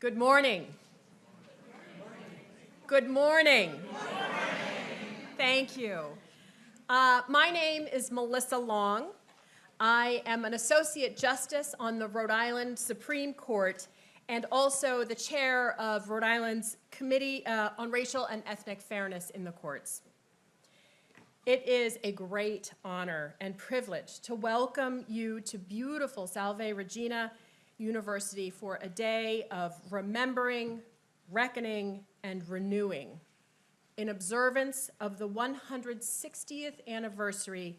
Good morning. Good morning. Thank you. My name is Melissa Long. I am an Associate Justice on the Rhode Island Supreme Court and also the chair of Rhode Island's Committee on Racial and Ethnic Fairness in the Courts. It is a great honor and privilege to welcome you to beautiful Salve, Regina University for a day of remembering, reckoning, and renewing in observance of the 160th anniversary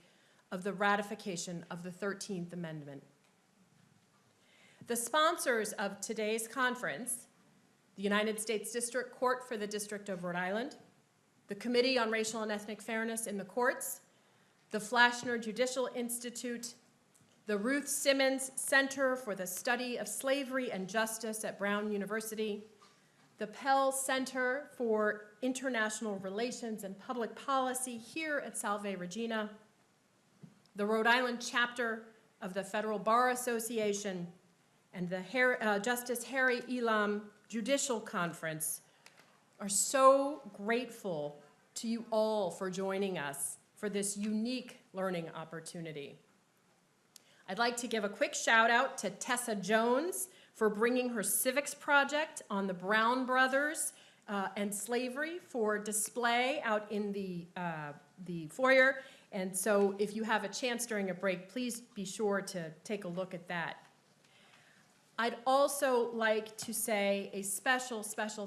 of the ratification of the 13th Amendment. The sponsors of today's conference, the United States District Court for the District of Rhode Island, the Committee on Racial and Ethnic Fairness in the Courts, the Flashner Judicial Institute, the Ruth Simmons Center for the Study of Slavery and Justice at Brown University, the Pell Center for International Relations and Public Policy here at Salve Regina, the Rhode Island chapter of the Federal Bar Association, and the Justice Harry Elam Judicial Conference are so grateful to you all for joining us for this unique learning opportunity. I'd like to give a quick shout out to Tessa Jones for bringing her civics project on the Brown brothers and slavery for display out in the foyer. And so if you have a chance during a break, please be sure to take a look at that. I'd also like to say a special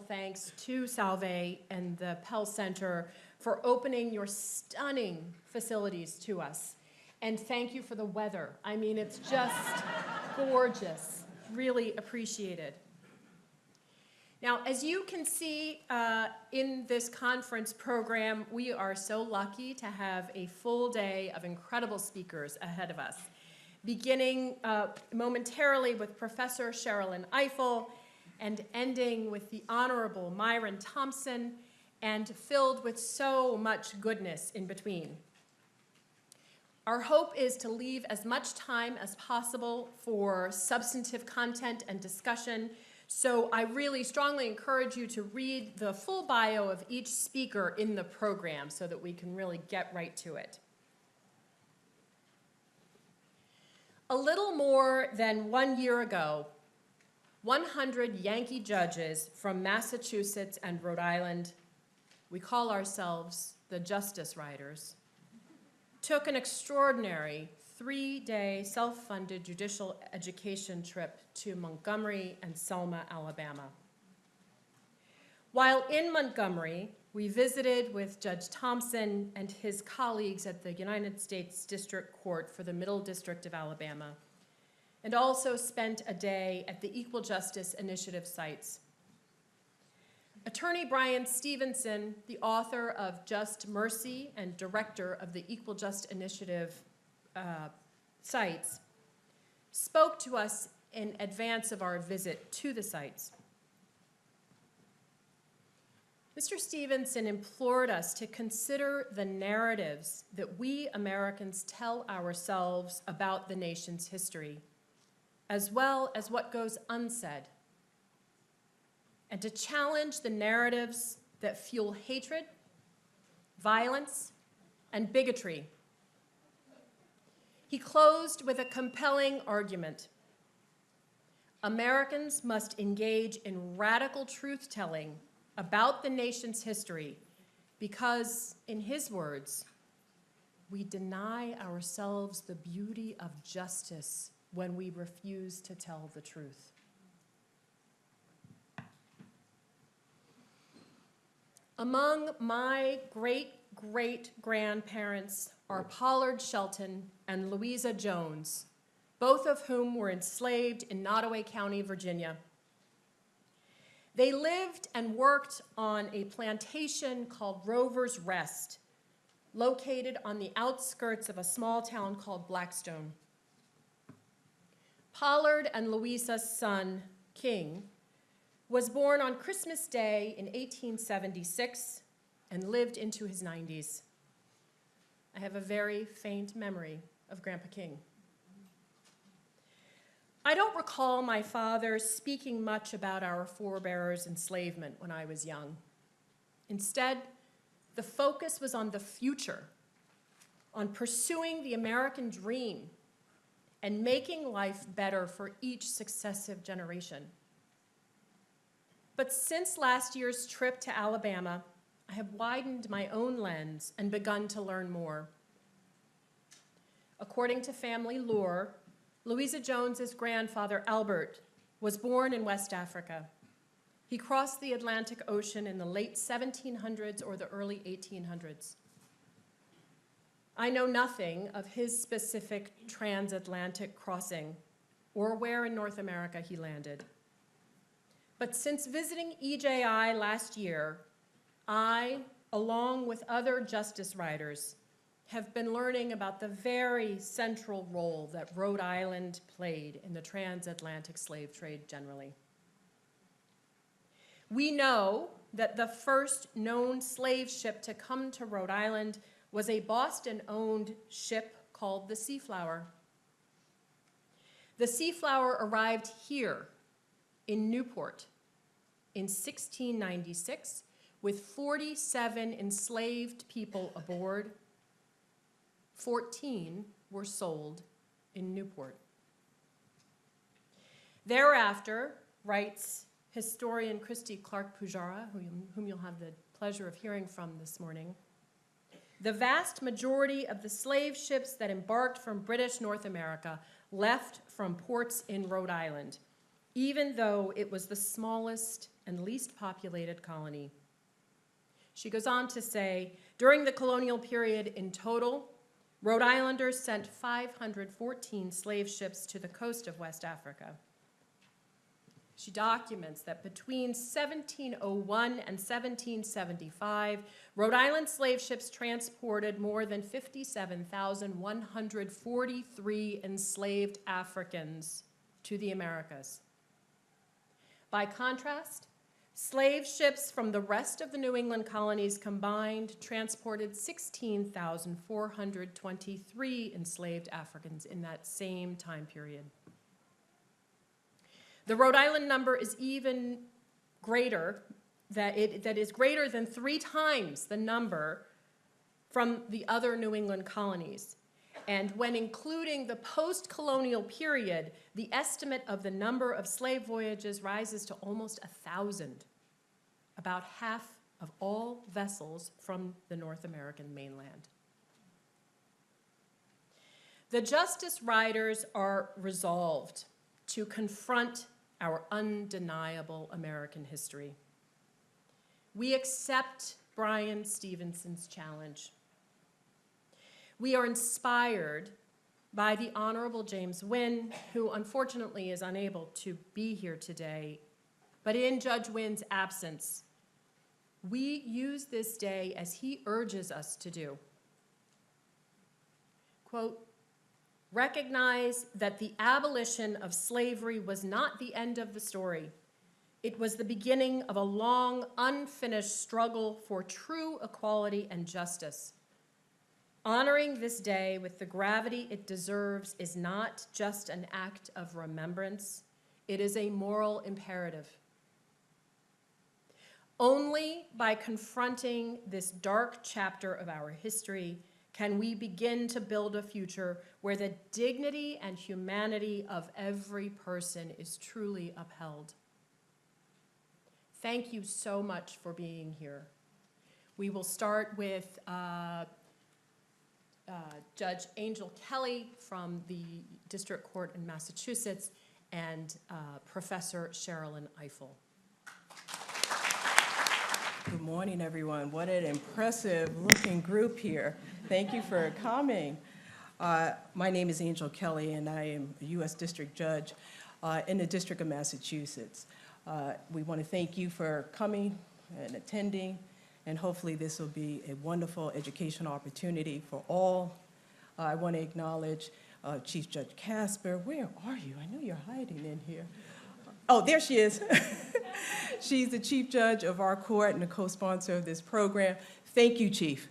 thanks to Salve and the Pell Center for opening your stunning facilities to us. And thank you for the weather. I mean, it's just gorgeous. Really appreciated. Now, as you can see in this conference program, we are so lucky to have a full day of incredible speakers ahead of us, beginning momentarily with Professor Sherilyn Eiffel and ending with the Honorable Myron Thompson, and filled with so much goodness in between. Our hope is to leave as much time as possible for substantive content and discussion, so I really strongly encourage you to read the full bio of each speaker in the program so that we can really get right to it. A little more than 1 year ago, 100 Yankee judges from Massachusetts and Rhode Island, we call ourselves the Justice Riders, took an extraordinary 3-day self-funded judicial education trip to Montgomery and Selma, Alabama. While in Montgomery, we visited with Judge Thompson and his colleagues at the United States District Court for the Middle District of Alabama, and also spent a day at the Equal Justice Initiative sites. Attorney Brian Stevenson, the author of Just Mercy and director of the Equal Justice Initiative sites, spoke to us in advance of our visit to the sites. Mr. Stevenson implored us to consider the narratives that we Americans tell ourselves about the nation's history, as well as what goes unsaid, and to challenge the narratives that fuel hatred, violence, and bigotry. He closed with a compelling argument. Americans must engage in radical truth-telling about the nation's history because, in his words, we deny ourselves the beauty of justice when we refuse to tell the truth. Among my great-great-grandparents are Pollard Shelton and Louisa Jones, both of whom were enslaved in Nottoway County, Virginia. They lived and worked on a plantation called Rover's Rest, located on the outskirts of a small town called Blackstone. Pollard and Louisa's son, King, was born on Christmas Day in 1876 and lived into his 90s. I have a very faint memory of Grandpa King. I don't recall my father speaking much about our forebears' enslavement when I was young. Instead, the focus was on the future, on pursuing the American dream and making life better for each successive generation. But since last year's trip to Alabama, I have widened my own lens and begun to learn more. According to family lore, Louisa Jones's grandfather, Albert, was born in West Africa. He crossed the Atlantic Ocean in the late 1700s or the early 1800s. I know nothing of his specific transatlantic crossing or where in North America he landed. But since visiting EJI last year, I, along with other justice writers, have been learning about the very central role that Rhode Island played in the transatlantic slave trade generally. We know that the first known slave ship to come to Rhode Island was a Boston-owned ship called the Seaflower. The Seaflower arrived here in Newport in 1696 with 47 enslaved people aboard. 14 were sold in Newport. Thereafter, writes historian Christy Clark-Pujara, whom you'll have the pleasure of hearing from this morning, the vast majority of the slave ships that embarked from British North America left from ports in Rhode Island, even though it was the smallest and least populated colony. She goes on to say, during the colonial period in total, Rhode Islanders sent 514 slave ships to the coast of West Africa. She documents that between 1701 and 1775, Rhode Island slave ships transported more than 57,143 enslaved Africans to the Americas. By contrast, slave ships from the rest of the New England colonies combined transported 16,423 enslaved Africans in that same time period. The Rhode Island number is even greater, that is greater than 3 times the number from the other New England colonies. And when including the post-colonial period, the estimate of the number of slave voyages rises to almost 1,000, about half of all vessels from the North American mainland. The justice writers are resolved to confront our undeniable American history. We accept Brian Stevenson's challenge. We are inspired by the Honorable James Wynn, who unfortunately is unable to be here today, but in Judge Wynn's absence, we use this day as he urges us to do. Quote, recognize that the abolition of slavery was not the end of the story. It was the beginning of a long, unfinished struggle for true equality and justice. Honoring this day with the gravity it deserves is not just an act of remembrance, it is a moral imperative. Only by confronting this dark chapter of our history can we begin to build a future where the dignity and humanity of every person is truly upheld. Thank you so much for being here. We will start with Judge Angel Kelly from the District Court in Massachusetts and Professor Sherilyn Eiffel. Good morning, everyone. What an impressive looking group here. Thank you for coming. My name is Angel Kelly, and I am a U.S. District Judge in the District of Massachusetts. We want to thank you for coming and attending, and hopefully this will be a wonderful educational opportunity for all. I want to acknowledge Chief Judge Casper. Where are you? I know you're hiding in here. Oh, there she is. She's the Chief Judge of our court and the co-sponsor of this program. Thank you, Chief,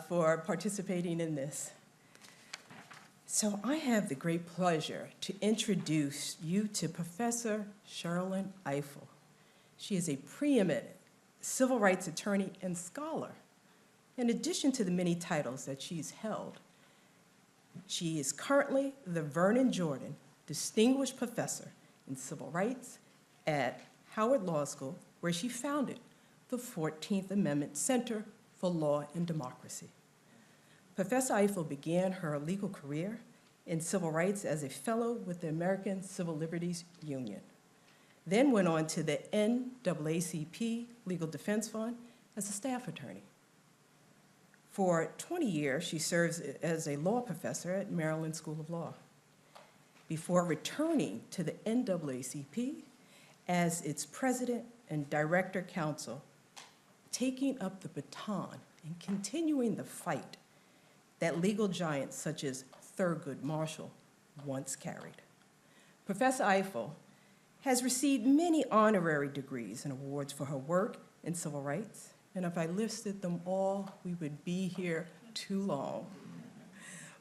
for participating in this. So I have the great pleasure to introduce you to Professor Sherrilyn Ifill. She is a preeminent civil rights attorney and scholar. In addition to the many titles that she's held, she is currently the Vernon Jordan Distinguished Professor in Civil Rights at Howard Law School, where she founded the 14th Amendment Center for Law and Democracy. Professor Ifill began her legal career in civil rights as a fellow with the American Civil Liberties Union, then went on to the NAACP Legal Defense Fund as a staff attorney. For 20 years, she serves as a law professor at Maryland School of Law, before returning to the NAACP as its president and director counsel, taking up the baton and continuing the fight that legal giants such as Thurgood Marshall once carried. Professor Ifill has received many honorary degrees and awards for her work in civil rights, and if I listed them all, we would be here too long.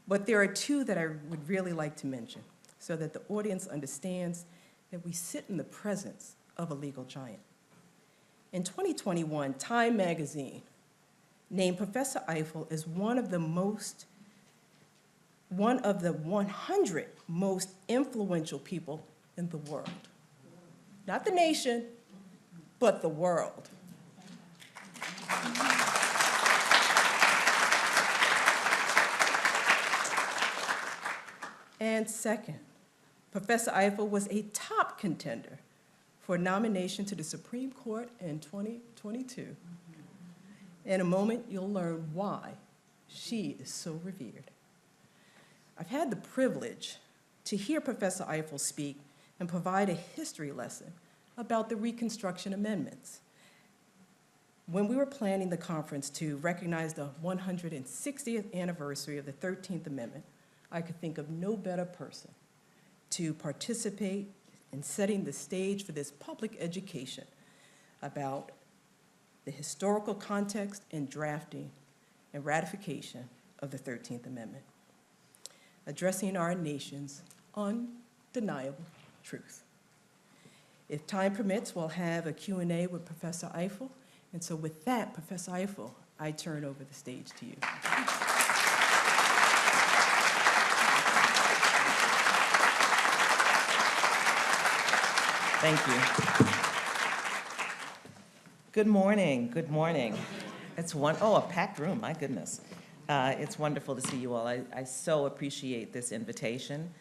But there are two that I would really like to mention so that the audience understands that we sit in the presence of a legal giant. In 2021, Time magazine named Professor Ifill as one of the 100 most influential people in the world. Not the nation, but the world. And second, Professor Ifill was a top contender for nomination to the Supreme Court in 2022. In a moment, you'll learn why she is so revered. I've had the privilege to hear Professor Ifill speak and provide a history lesson about the Reconstruction Amendments. When we were planning the conference to recognize the 160th anniversary of the 13th Amendment, I could think of no better person to participate in setting the stage for this public education about the historical context and drafting and ratification of the 13th Amendment, addressing our nation's undeniable truth. If time permits, we'll have a Q&A with Professor Ifill. And so with that, Professor Ifill, I turn over the stage to you. Thank you. Good morning, good morning. A packed room, my goodness. It's wonderful to see you all. I so appreciate this invitation.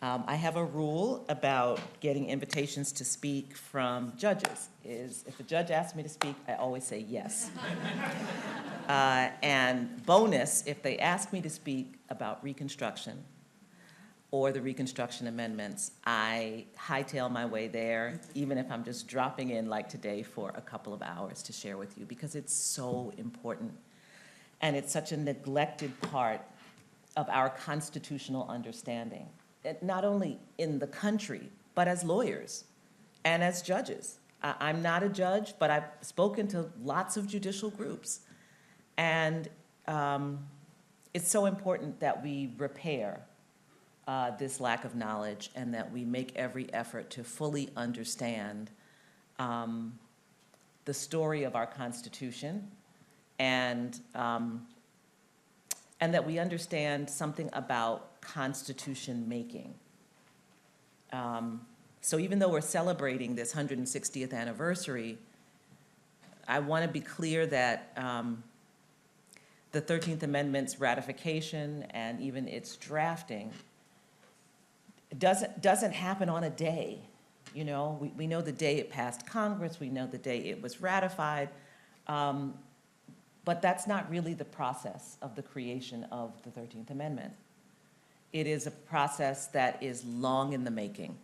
I have a rule about getting invitations to speak from judges. If a judge asks me to speak, I always say yes. And bonus, if they ask me to speak about Reconstruction or the Reconstruction Amendments, I hightail my way there, even if I'm just dropping in like today for a couple of hours to share with you, because it's so important. And it's such a neglected part of our constitutional understanding, not only in the country, but as lawyers and as judges. I'm not a judge, but I've spoken to lots of judicial groups. And it's so important that we repair this lack of knowledge and that we make every effort to fully understand the story of our Constitution and that we understand something about Constitution making. So even though we're celebrating this 160th anniversary, I want to be clear that the 13th Amendment's ratification and even its drafting doesn't happen on a day. You know, we know the day it passed Congress, we know the day it was ratified, but that's not really the process of the creation of the 13th Amendment. It is a process that is long in the making.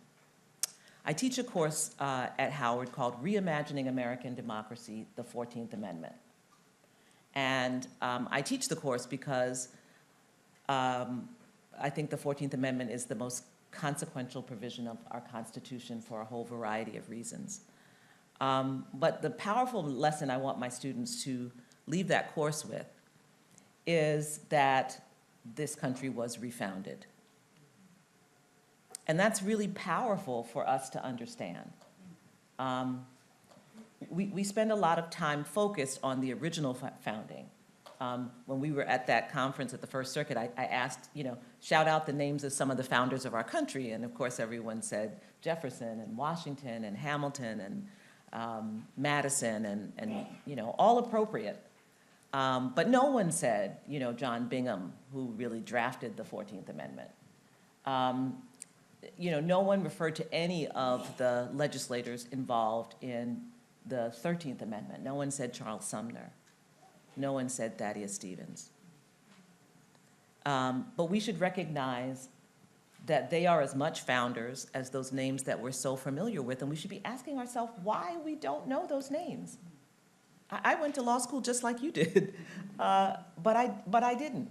I teach a course at Howard called Reimagining American Democracy, the 14th Amendment. And I teach the course because I think the 14th Amendment is the most consequential provision of our Constitution for a whole variety of reasons. But the powerful lesson I want my students to leave that course with is that this country was refounded. And that's really powerful for us to understand. We spend a lot of time focused on the original founding. When we were at that conference at the First Circuit, I asked, shout out the names of some of the founders of our country. And of course, everyone said Jefferson and Washington and Hamilton and Madison and all appropriate. But no one said, John Bingham, who really drafted the 14th Amendment. No one referred to any of the legislators involved in the 13th Amendment. No one said Charles Sumner. No one said Thaddeus Stevens. But we should recognize that they are as much founders as those names that we're so familiar with, and we should be asking ourselves why we don't know those names. I went to law school just like you did, but I didn't.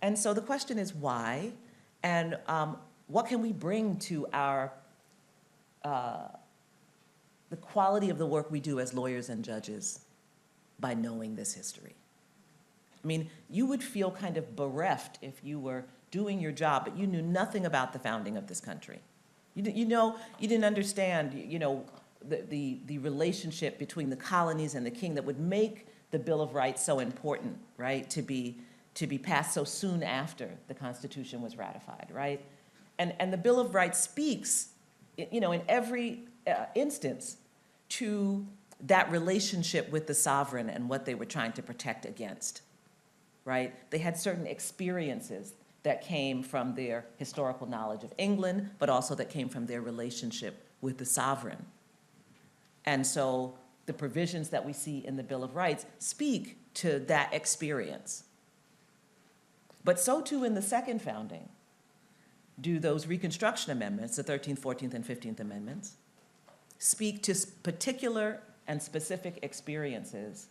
And so the question is why, and what can we bring to our the quality of the work we do as lawyers and judges by knowing this history? I mean, you would feel kind of bereft if you were doing your job, but you knew nothing about the founding of this country. You didn't understand, the relationship between the colonies and the king that would make the Bill of Rights so important, right? To be passed so soon after the Constitution was ratified, right? And the Bill of Rights speaks, in every instance to that relationship with the sovereign and what they were trying to protect against, right? They had certain experiences that came from their historical knowledge of England, but also that came from their relationship with the sovereign. And so the provisions that we see in the Bill of Rights speak to that experience. But so too in the second founding do those Reconstruction Amendments, the 13th, 14th, and 15th Amendments, speak to particular and specific experiences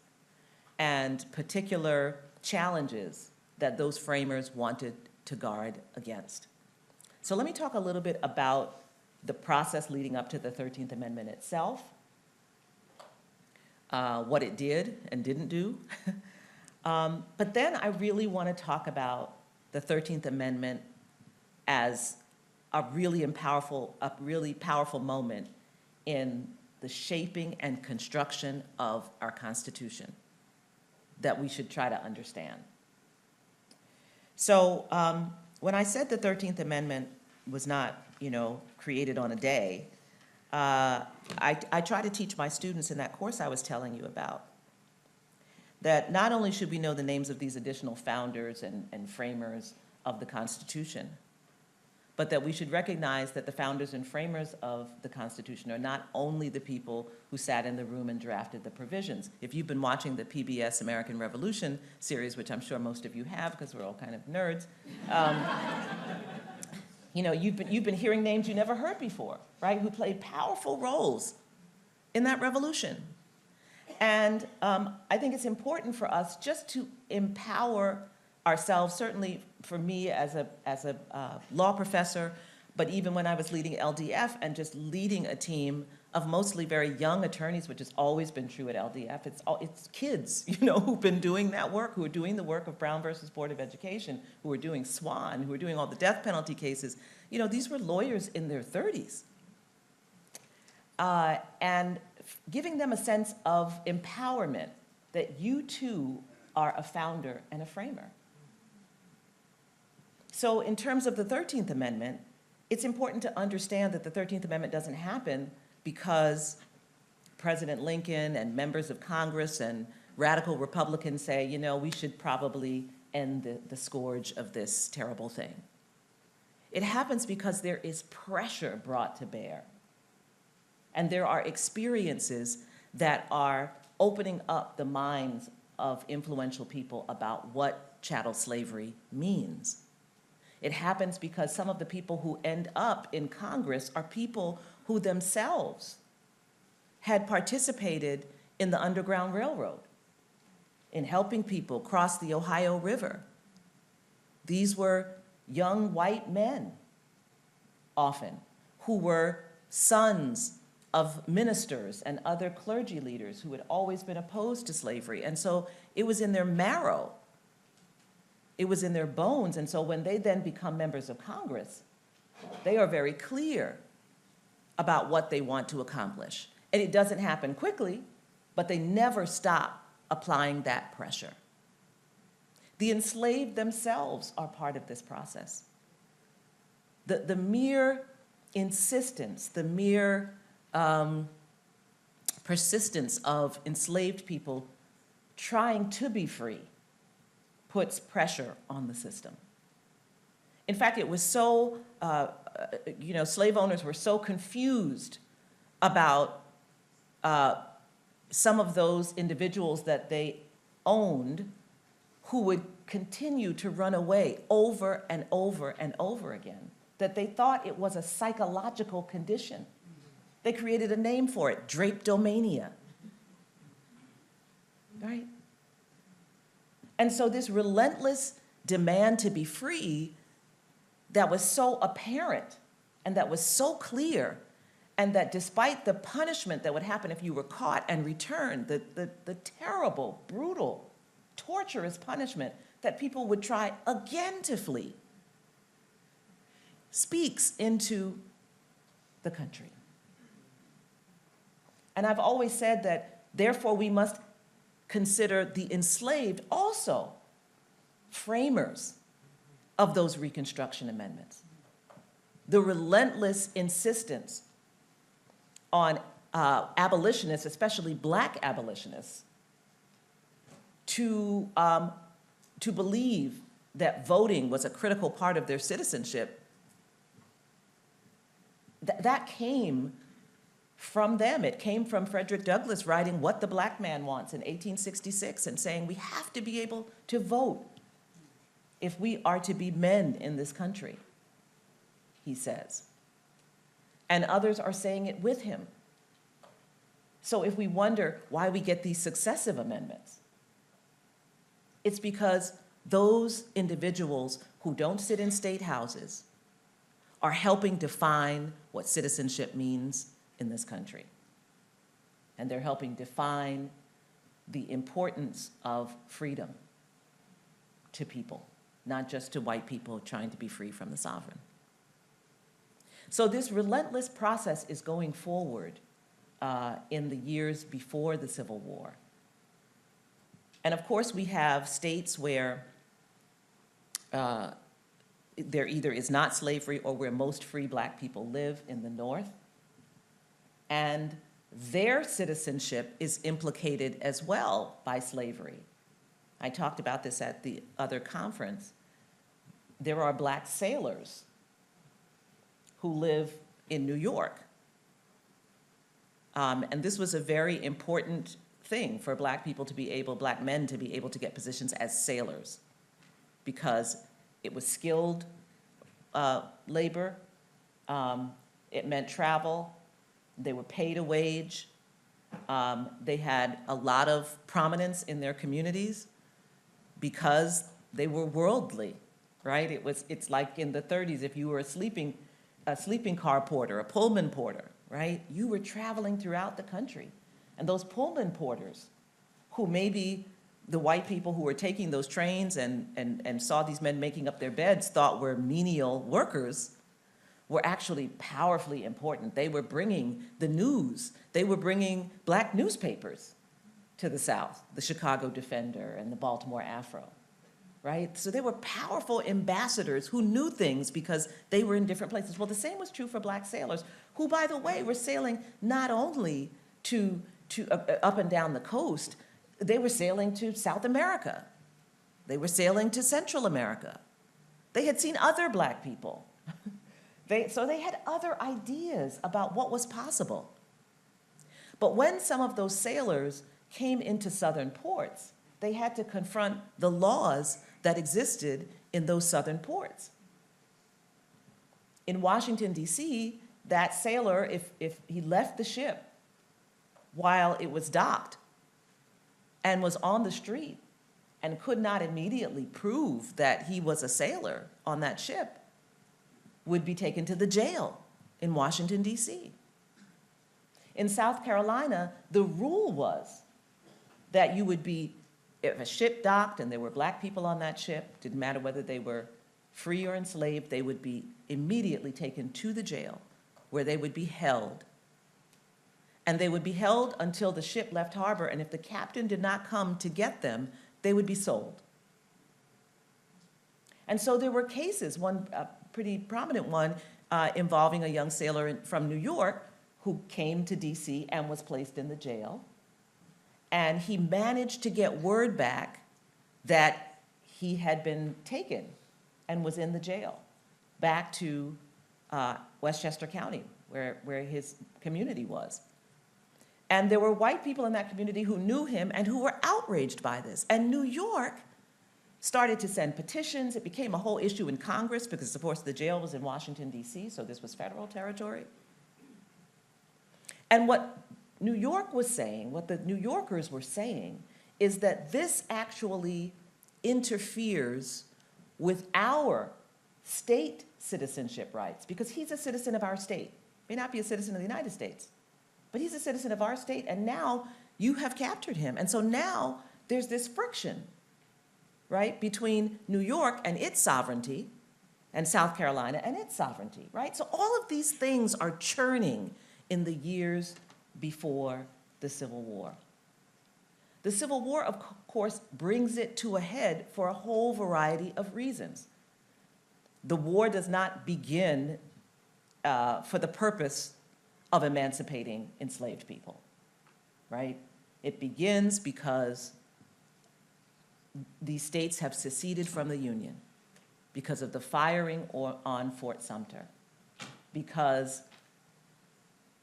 and particular challenges that those framers wanted to guard against. So let me talk a little bit about the process leading up to the 13th Amendment itself, what it did and didn't do. But then I really want to talk about the 13th Amendment as a really powerful moment in the shaping and construction of our Constitution that we should try to understand. So when I said the 13th Amendment was not, created on a day, I try to teach my students in that course I was telling you about that not only should we know the names of these additional founders and framers of the Constitution, but that we should recognize that the founders and framers of the Constitution are not only the people who sat in the room and drafted the provisions. If you've been watching the PBS American Revolution series, which I'm sure most of you have because we're all kind of nerds, you've been hearing names you never heard before, right, who played powerful roles in that revolution. And I think it's important for us just to empower ourselves, certainly for me as a law professor, but even when I was leading LDF and just leading a team of mostly very young attorneys, which has always been true at LDF. It's kids, who've been doing that work, who are doing the work of Brown versus Board of Education, who are doing Swan, who are doing all the death penalty cases. These were lawyers in their 30s. And giving them a sense of empowerment that you too are a founder and a framer. So in terms of the 13th Amendment, it's important to understand that the 13th Amendment doesn't happen because President Lincoln and members of Congress and radical Republicans say, we should probably end the scourge of this terrible thing. It happens because there is pressure brought to bear. And there are experiences that are opening up the minds of influential people about what chattel slavery means. It happens because some of the people who end up in Congress are people who themselves had participated in the Underground Railroad, in helping people cross the Ohio River. These were young white men, often, who were sons of ministers and other clergy leaders who had always been opposed to slavery. And so it was in their marrow. It was in their bones. And so when they then become members of Congress, They are very clear about what they want to accomplish. And it doesn't happen quickly, but they never stop applying that pressure. The enslaved themselves are part of this process. The mere insistence, the mere persistence of enslaved people trying to be free puts pressure on the system. In fact, it was so, slave owners were so confused about some of those individuals that they owned who would continue to run away over and over and over again, that they thought it was a psychological condition. They created a name for it, drapetomania, right? And so this relentless demand to be free that was so apparent and that was so clear, and that despite the punishment that would happen if you were caught and returned, the terrible, brutal, torturous punishment that people would try again to flee, speaks into the country. And I've always said that, therefore, we must consider the enslaved also framers of those Reconstruction amendments. The relentless insistence on abolitionists, especially Black abolitionists, to believe that voting was a critical part of their citizenship, that came from them. It came from Frederick Douglass writing What the Black Man Wants in 1866 and saying we have to be able to vote if we are to be men in this country, he says. And others are saying it with him. So if we wonder why we get these successive amendments, it's because those individuals who don't sit in state houses are helping define what citizenship means in this country. And they're helping define the importance of freedom to people, not just to white people trying to be free from the sovereign. So this relentless process is going forward in the years before the Civil War. And of course, we have states where there either is not slavery or where most free Black people live in the North. And their citizenship is implicated as well by slavery. I talked about this at the other conference. There are Black sailors who live in New York. And this was a very important thing for Black people to be able, Black men to be able to get positions as sailors, because it was skilled labor, it meant travel, they were paid a wage, they had a lot of prominence in their communities because they were worldly, right? It's like in the 30s, if you were a sleeping car porter, a Pullman porter, right? You were traveling throughout the country. And those Pullman porters, who maybe the white people who were taking those trains and saw these men making up their beds thought were menial workers, were actually powerfully important. They were bringing the news. They were bringing Black newspapers to the South, the Chicago Defender and the Baltimore Afro, right? So they were powerful ambassadors who knew things because they were in different places. Well, the same was true for Black sailors, who, by the way, were sailing not only to up and down the coast, they were sailing to South America. They were sailing to Central America. They had seen other Black people. So they had other ideas about what was possible. But when some of those sailors came into southern ports, they had to confront the laws that existed in those southern ports. In Washington, D.C., that sailor, if he left the ship while it was docked and was on the street and could not immediately prove that he was a sailor on that ship, would be taken to the jail in Washington, D.C. In South Carolina, the rule was that you would be, if a ship docked and there were Black people on that ship, didn't matter whether they were free or enslaved, they would be immediately taken to the jail where they would be held. And they would be held until the ship left harbor, and if the captain did not come to get them, they would be sold. And so there were cases, one pretty prominent one involving a young sailor from New York who came to DC and was placed in the jail. And he managed to get word back that he had been taken and was in the jail back to Westchester County, where his community was. And there were white people in that community who knew him and who were outraged by this. And New York started to send petitions. It became a whole issue in Congress because, of course, the jail was in Washington, D.C., so this was federal territory. And what New York was saying, what the New Yorkers were saying, is that this actually interferes with our state citizenship rights, because he's a citizen of our state. May not be a citizen of the United States, but he's a citizen of our state, and now you have captured him. And so now there's this friction, right, between New York and its sovereignty and South Carolina and its sovereignty, right? So all of these things are churning in the years before the Civil War. The Civil War, of course, brings it to a head for a whole variety of reasons. The war does not begin for the purpose of emancipating enslaved people, right? It begins because these states have seceded from the Union, because of the firing on Fort Sumter, because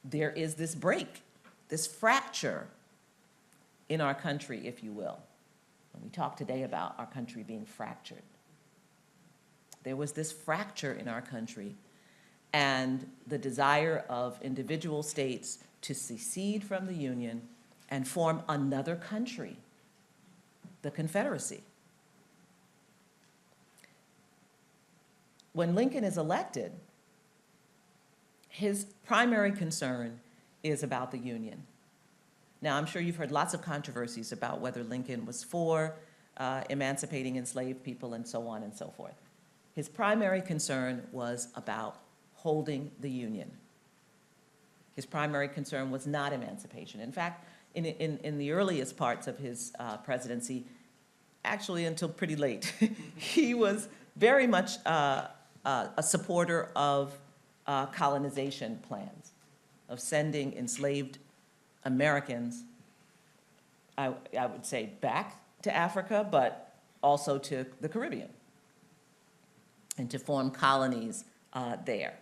there is this break, this fracture in our country, if you will. And we talk today about our country being fractured. There was this fracture in our country, and the desire of individual states to secede from the Union and form another country, the Confederacy. When Lincoln is elected, his primary concern is about the Union. Now, I'm sure you've heard lots of controversies about whether Lincoln was for emancipating enslaved people and so on and so forth. His primary concern was about holding the Union. His primary concern was not emancipation. In fact, in the earliest parts of his presidency, actually until pretty late, he was very much a supporter of colonization plans, of sending enslaved Americans, I would say, back to Africa, but also to the Caribbean, and to form colonies there.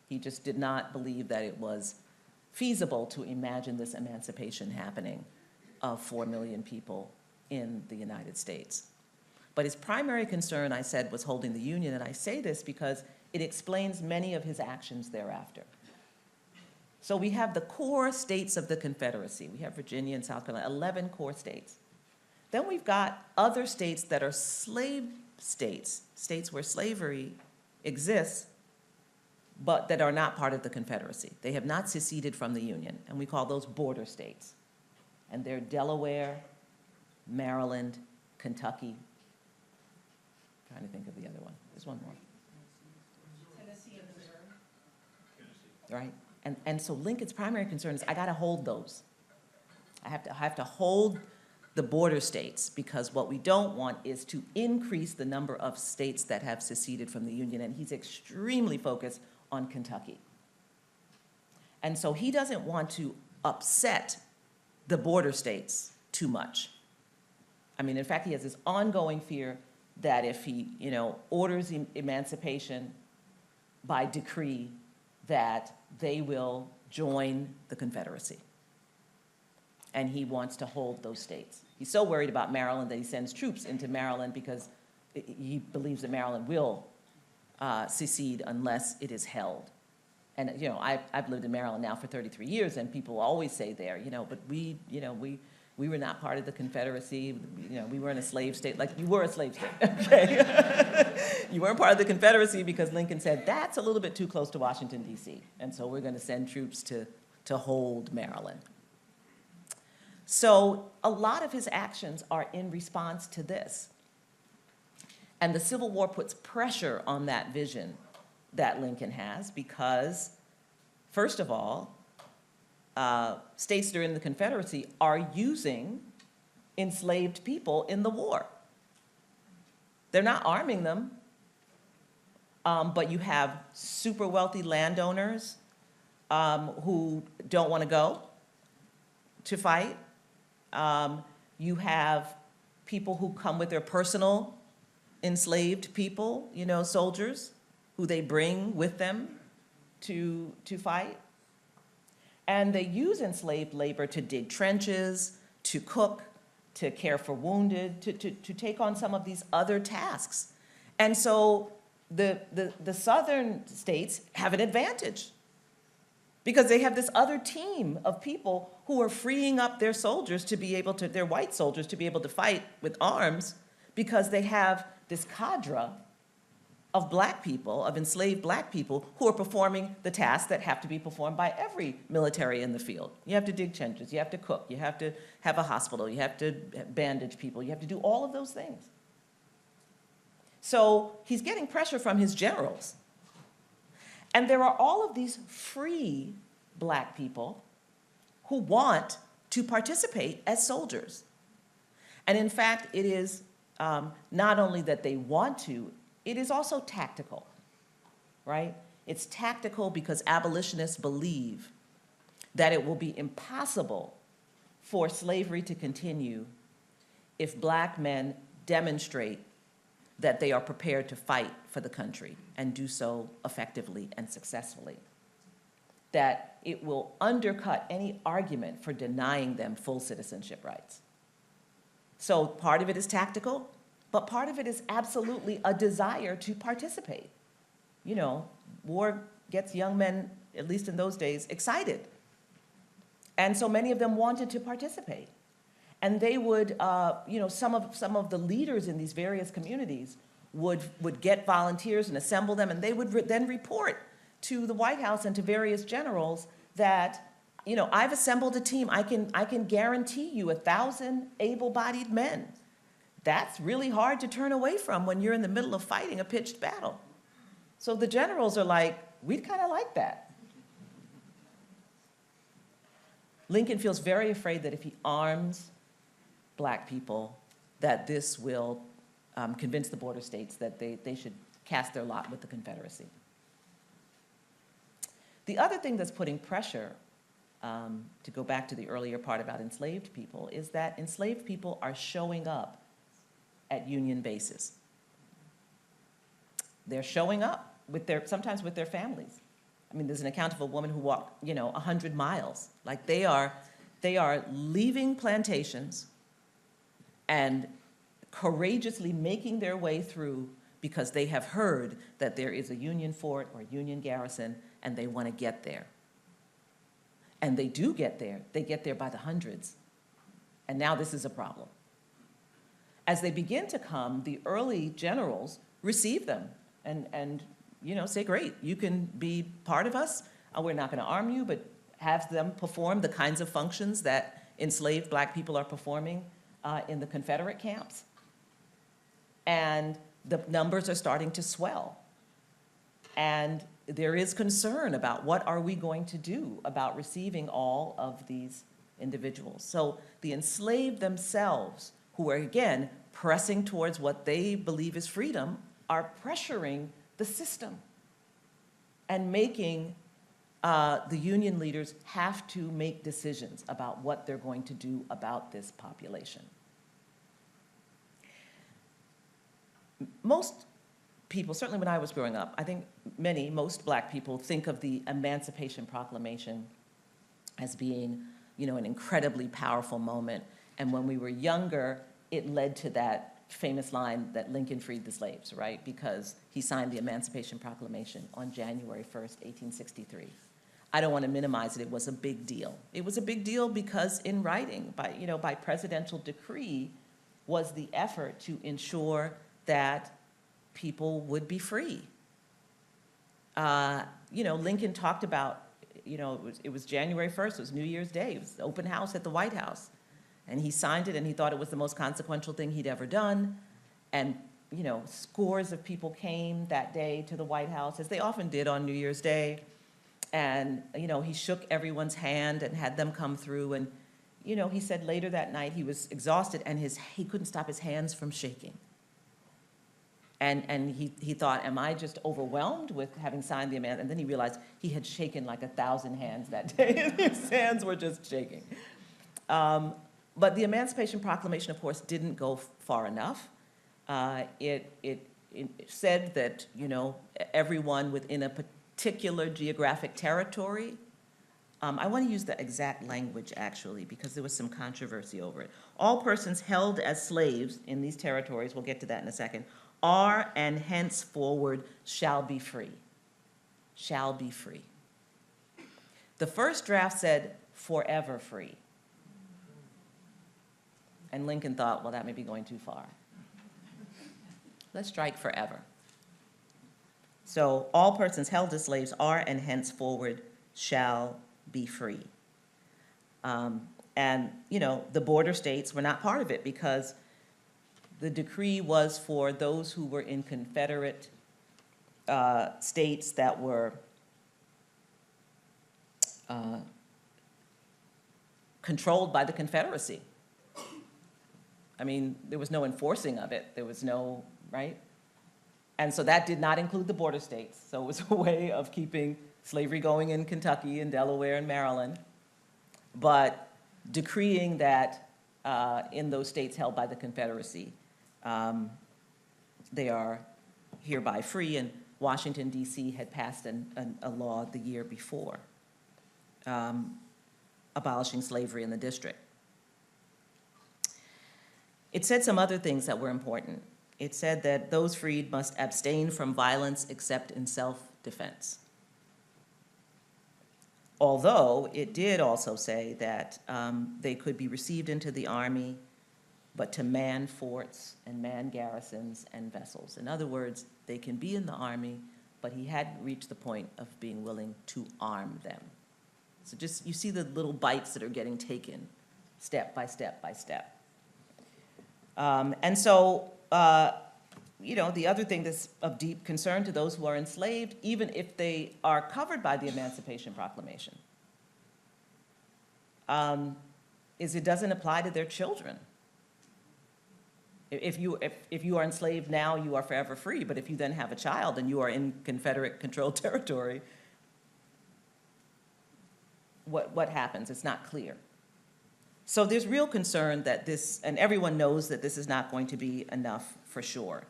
He just did not believe that it was feasible to imagine this emancipation happening of 4 million people in the United States. But his primary concern, I said, was holding the Union, and I say this because it explains many of his actions thereafter. So we have the core states of the Confederacy. We have Virginia and South Carolina, 11 core states. Then we've got other states that are slave states, states where slavery exists, but that are not part of the Confederacy. They have not seceded from the Union, and we call those border states. And they're Delaware, Maryland, Kentucky. I'm trying to think of the other one. There's one more. Tennessee and Missouri. Right? And so Lincoln's primary concern is, I got to hold those. I have to hold the border states, because what we don't want is to increase the number of states that have seceded from the Union, and he's extremely focused on Kentucky. And so he doesn't want to upset the border states too much. I mean, in fact, he has this ongoing fear that if he, orders emancipation by decree, that they will join the Confederacy. And he wants to hold those states. He's so worried about Maryland that he sends troops into Maryland, because he believes that Maryland will secede unless it is held. And I've lived in Maryland now for 33 years, and people always say there, but we were not part of the Confederacy. We weren't a slave state. Like, you were a slave state, okay? You weren't part of the Confederacy because Lincoln said, that's a little bit too close to Washington, D.C., and so we're going to send troops to hold Maryland. So a lot of his actions are in response to this. And the Civil War puts pressure on that vision that Lincoln has because, first of all, states that are in the Confederacy are using enslaved people in the war. They're not arming them, but you have super wealthy landowners who don't want to go to fight. You have people who come with their personal enslaved people, you know, soldiers, who they bring with them to fight. And they use enslaved labor to dig trenches, to cook, to care for wounded, to take on some of these other tasks. And so the southern states have an advantage because they have this other team of people who are freeing up their soldiers to be able to, their white soldiers to be able to fight with arms because they have this cadre of black people, of enslaved black people, who are performing the tasks that have to be performed by every military in the field. You have to dig trenches, you have to cook, you have to have a hospital, you have to bandage people, you have to do all of those things. So he's getting pressure from his generals. And there are all of these free black people who want to participate as soldiers. And in fact, it is not only that they want to, it is also tactical, right? It's tactical because abolitionists believe that it will be impossible for slavery to continue if black men demonstrate that they are prepared to fight for the country and do so effectively and successfully. That it will undercut any argument for denying them full citizenship rights. So part of it is tactical, but part of it is absolutely a desire to participate. You know, war gets young men, at least in those days, excited. And so many of them wanted to participate. And they would, you know, some of the leaders in these various communities would get volunteers and assemble them, and they would then report to the White House and to various generals that, you know, I've assembled a team. I can guarantee you 1,000 able-bodied men. That's really hard to turn away from when you're in the middle of fighting a pitched battle. So the generals are like, we'd kind of like that. Lincoln feels very afraid that if he arms black people, that this will convince the border states that they should cast their lot with the Confederacy. The other thing that's putting pressure, to go back to the earlier part about enslaved people, is that enslaved people are showing up at Union bases. They're showing up with sometimes with their families. I mean, there's an account of a woman who walked, you know, 100 miles. Like they are leaving plantations and courageously making their way through because they have heard that there is a Union fort or a Union garrison and they want to get there. And they do get there. They get there by the hundreds. And now this is a problem. As they begin to come, the early generals receive them and you know, say, great, you can be part of us. We're not going to arm you, but have them perform the kinds of functions that enslaved black people are performing in the Confederate camps. And the numbers are starting to swell. And there is concern about what are we going to do about receiving all of these individuals. So the enslaved themselves, who are, again, pressing towards what they believe is freedom, are pressuring the system and making the Union leaders have to make decisions about what they're going to do about this population. Most people, certainly when I was growing up, I think most black people think of the Emancipation Proclamation as being, you know, an incredibly powerful moment. And when we were younger, it led to that famous line that Lincoln freed the slaves, right? Because he signed the Emancipation Proclamation on January 1st, 1863. I don't want to minimize it. It was a big deal. It was a big deal because in writing, by presidential decree, was the effort to ensure that people would be free. Lincoln talked about, it was January 1st, it was New Year's Day, it was the open house at the White House. And he signed it and he thought it was the most consequential thing he'd ever done. And scores of people came that day to the White House, as they often did on New Year's Day. And, he shook everyone's hand and had them come through. And, he said later that night he was exhausted and he couldn't stop his hands from shaking. And he thought, am I just overwhelmed with having signed the amendment? And then he realized he had shaken like 1,000 hands that day. His hands were just shaking. But the Emancipation Proclamation, of course, didn't go far enough. It said that, everyone within a particular geographic territory, I want to use the exact language, actually, because there was some controversy over it. All persons held as slaves in these territories, we'll get to that in a second, are and henceforward shall be free. Shall be free. The first draft said forever free. And Lincoln thought, well, that may be going too far. Let's strike forever. So all persons held as slaves are and henceforward shall be free. And, the border states were not part of it because the decree was for those who were in Confederate states that were controlled by the Confederacy. I mean, there was no enforcing of it. There was no, right? And so that did not include the border states. So it was a way of keeping slavery going in Kentucky and Delaware and Maryland, but decreeing that in those states held by the Confederacy, they are hereby free, and Washington, D.C. had passed a law the year before abolishing slavery in the district. It said some other things that were important. It said that those freed must abstain from violence except in self-defense. Although it did also say that they could be received into the army, but to man forts and man garrisons and vessels. In other words, they can be in the army, but he hadn't reached the point of being willing to arm them. So just, you see the little bites that are getting taken step by step by step. And so, the other thing that's of deep concern to those who are enslaved, even if they are covered by the Emancipation Proclamation, is it doesn't apply to their children. If you are enslaved now, you are forever free, but if you then have a child and you are in Confederate-controlled territory, what happens? It's not clear. So there's real concern that this, and everyone knows that this is not going to be enough for sure.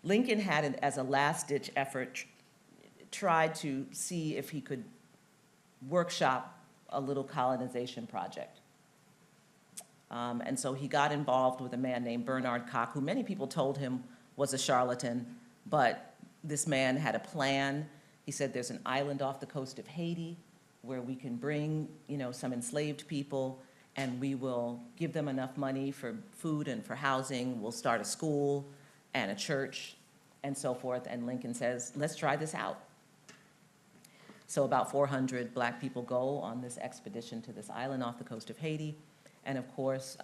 Lincoln had, as a last-ditch effort, tried to see if he could workshop a little colonization project. And so he got involved with a man named Bernard Koch, who many people told him was a charlatan, but this man had a plan. He said there's an island off the coast of Haiti where we can bring, some enslaved people, and we will give them enough money for food and for housing. We'll start a school and a church and so forth. And Lincoln says, let's try this out. So about 400 Black people go on this expedition to this island off the coast of Haiti. And of course,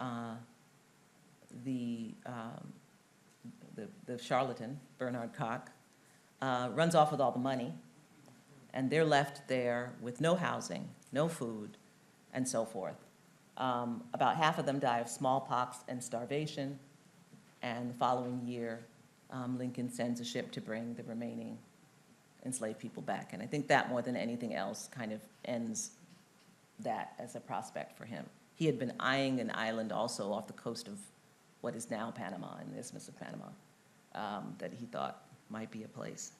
the charlatan, Bernard Koch, runs off with all the money. And they're left there with no housing, no food, and so forth. About half of them die of smallpox and starvation. And the following year, Lincoln sends a ship to bring the remaining enslaved people back. And I think that, more than anything else, kind of ends that as a prospect for him. He had been eyeing an island also off the coast of what is now Panama, in the Isthmus of Panama, that he thought might be a place.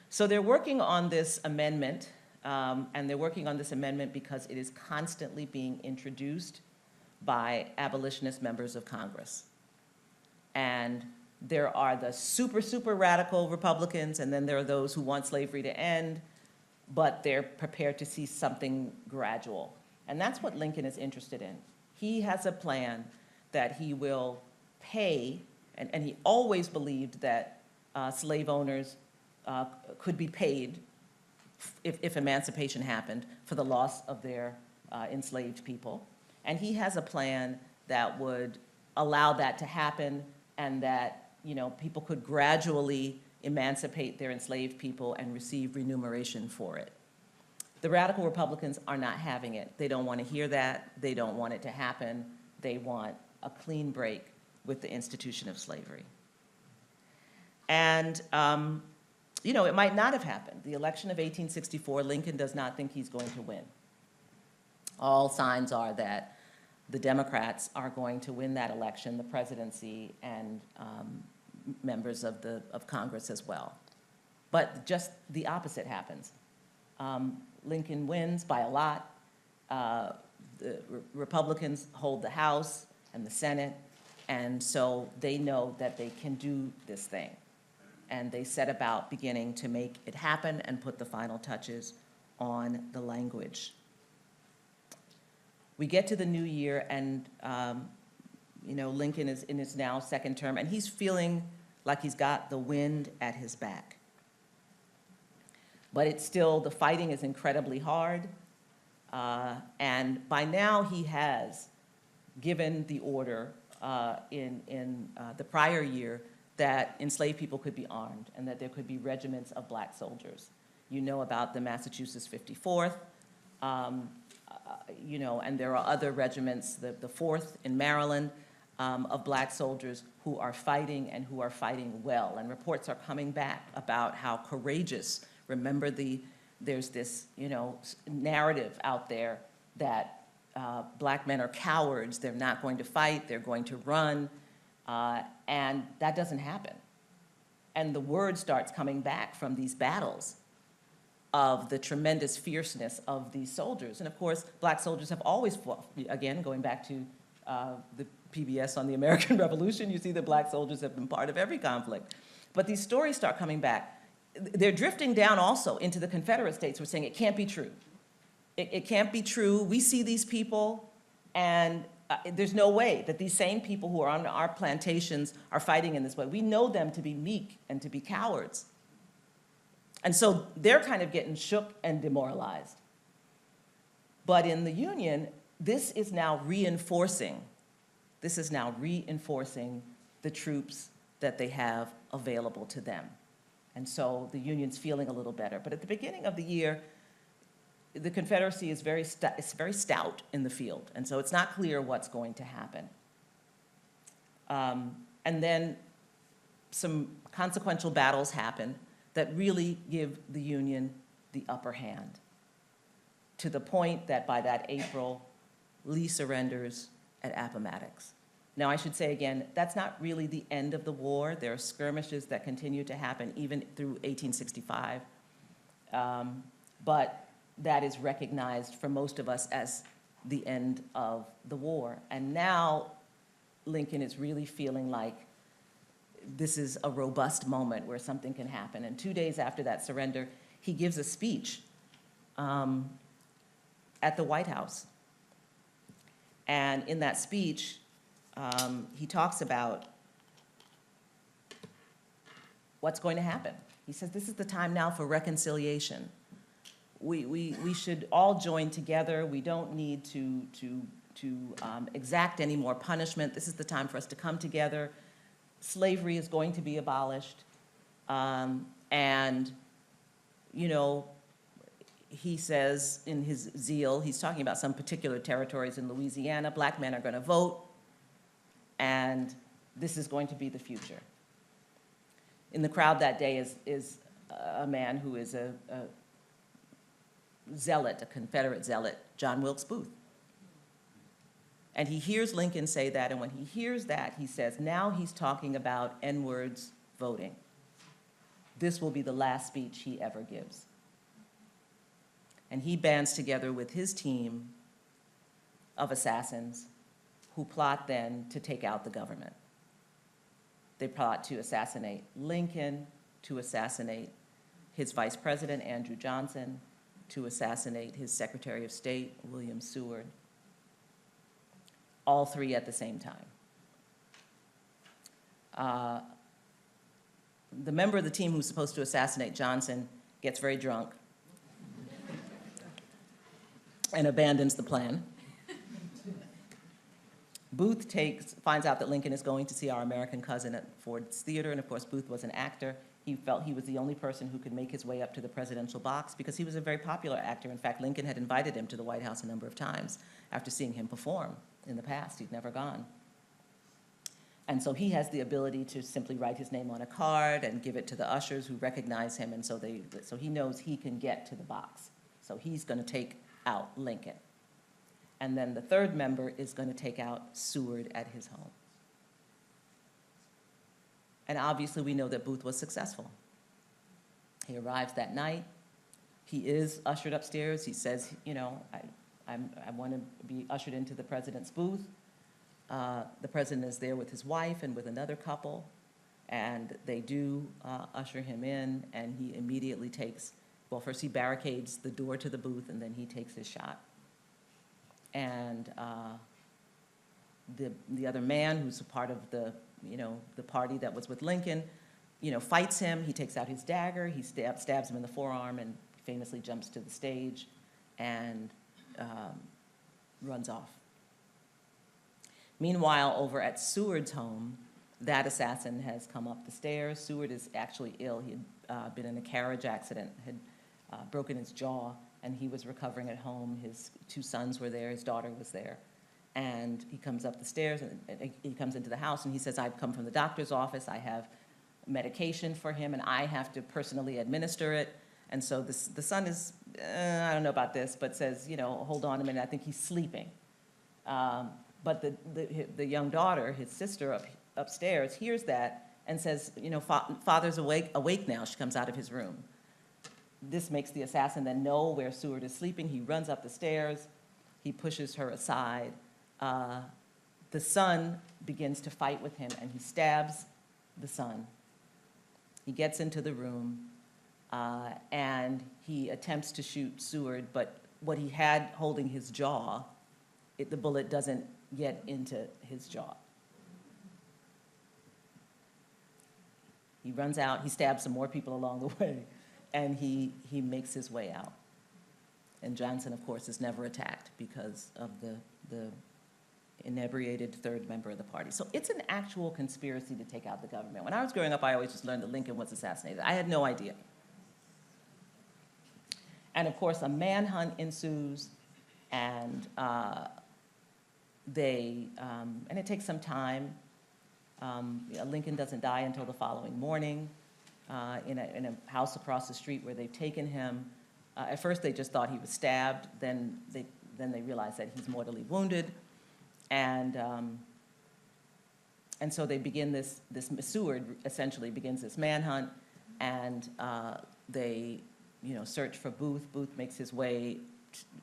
So they're working on this amendment, and they're working on this amendment because it is constantly being introduced by abolitionist members of Congress. And there are the super, super radical Republicans, and then there are those who want slavery to end, but they're prepared to see something gradual. And that's what Lincoln is interested in. He has a plan that he will pay, and he always believed that slave owners could be paid if emancipation happened for the loss of their enslaved people. And he has a plan that would allow that to happen, and that, you know, people could gradually emancipate their enslaved people and receive remuneration for it. The radical Republicans are not having it. They don't want to hear that. They don't want it to happen. They want a clean break with the institution of slavery. And, you know, it might not have happened. The election of 1864, Lincoln does not think he's going to win. All signs are that the Democrats are going to win that election, the presidency, and members of Congress as well. But just the opposite happens. Lincoln wins by a lot. The Republicans hold the House and the Senate, and so they know that they can do this thing. And they set about beginning to make it happen and put the final touches on the language. We get to the new year, and you know, Lincoln is in his now second term, and he's feeling like he's got the wind at his back. But it's still, the fighting is incredibly hard, and by now he has given the order in the prior year that enslaved people could be armed and that there could be regiments of black soldiers. You know about the Massachusetts 54th, you know, and there are other regiments, the 4th in Maryland, of black soldiers who are fighting and who are fighting well. And reports are coming back about how courageous. Remember, there's this, you know, narrative out there that black men are cowards. They're not going to fight. They're going to run. And that doesn't happen. And the word starts coming back from these battles of the tremendous fierceness of these soldiers. And of course, black soldiers have always fought. Again, going back to the PBS on the American Revolution, you see that black soldiers have been part of every conflict. But these stories start coming back. They're drifting down also into the Confederate states. We're saying it can't be true. It can't be true. We see these people, and there's no way that these same people who are on our plantations are fighting in this way. We know them to be meek and to be cowards. And so they're kind of getting shook and demoralized. But in the Union, this is now reinforcing the troops that they have available to them. And so the Union's feeling a little better. But at the beginning of the year, the Confederacy is very stout in the field. And so it's not clear what's going to happen. And then some consequential battles happen that really give the Union the upper hand, to the point that by that April, Lee surrenders at Appomattox. Now, I should say again, that's not really the end of the war. There are skirmishes that continue to happen even through 1865. But that is recognized for most of us as the end of the war. And now Lincoln is really feeling like this is a robust moment where something can happen. And 2 days after that surrender, he gives a speech at the White House. And in that speech, he talks about what's going to happen. He says, this is the time now for reconciliation. We should all join together. We don't need to exact any more punishment. This is the time for us to come together. Slavery is going to be abolished. And, you know, he says in his zeal, he's talking about some particular territories in Louisiana, black men are going to vote, and this is going to be the future. In the crowd that day is a man who is a zealot, a Confederate zealot, John Wilkes Booth. And he hears Lincoln say that, and when he hears that, he says, now he's talking about N-words voting. This will be the last speech he ever gives. And he bands together with his team of assassins who plot then to take out the government. They plot to assassinate Lincoln, to assassinate his vice president, Andrew Johnson, to assassinate his Secretary of State, William Seward, all three at the same time. The member of the team who's supposed to assassinate Johnson gets very drunk and abandons the plan. Booth finds out that Lincoln is going to see Our American Cousin at Ford's Theater, and of course, Booth was an actor. He felt he was the only person who could make his way up to the presidential box because he was a very popular actor. In fact, Lincoln had invited him to the White House a number of times after seeing him perform in the past. He'd never gone. And so he has the ability to simply write his name on a card and give it to the ushers who recognize him, and so he knows he can get to the box. So he's going to take out Lincoln. And then the third member is going to take out Seward at his home. And obviously, we know that Booth was successful. He arrives that night. He is ushered upstairs. He says, you know, I want to be ushered into the president's booth. The president is there with his wife and with another couple, and they do usher him in, and he immediately takes, well, first he barricades the door to the booth, and then he takes his shot. And the other man, who's a part of the party that was with Lincoln, fights him. He takes out his dagger. He stabs him in the forearm and famously jumps to the stage and runs off. Meanwhile, over at Seward's home, that assassin has come up the stairs. Seward is actually ill. He had been in a carriage accident, had broken his jaw, and he was recovering at home. His 2 sons were there. His daughter was there. And he comes up the stairs, and he comes into the house, and he says, I've come from the doctor's office. I have medication for him, and I have to personally administer it. And so the son is, I don't know about this, but says, hold on a minute, I think he's sleeping. But the young daughter, his sister upstairs, hears that and says, Father's awake now. She comes out of his room. This makes the assassin then know where Seward is sleeping. He runs up the stairs. He pushes her aside. The son begins to fight with him, and he stabs the son. He gets into the room, and he attempts to shoot Seward, but what he had holding his jaw, the bullet doesn't get into his jaw. He runs out, he stabs some more people along the way, and he makes his way out. And Johnson, of course, is never attacked because of the inebriated third member of the party. So it's an actual conspiracy to take out the government. When I was growing up, I always just learned that Lincoln was assassinated. I had no idea. And of course, a manhunt ensues, and and it takes some time. Lincoln doesn't die until the following morning in a house across the street where they've taken him. At first, they just thought he was stabbed. Then they realized that he's mortally wounded, and so they begin this. Seward essentially begins this manhunt, and they search for Booth. Booth makes his way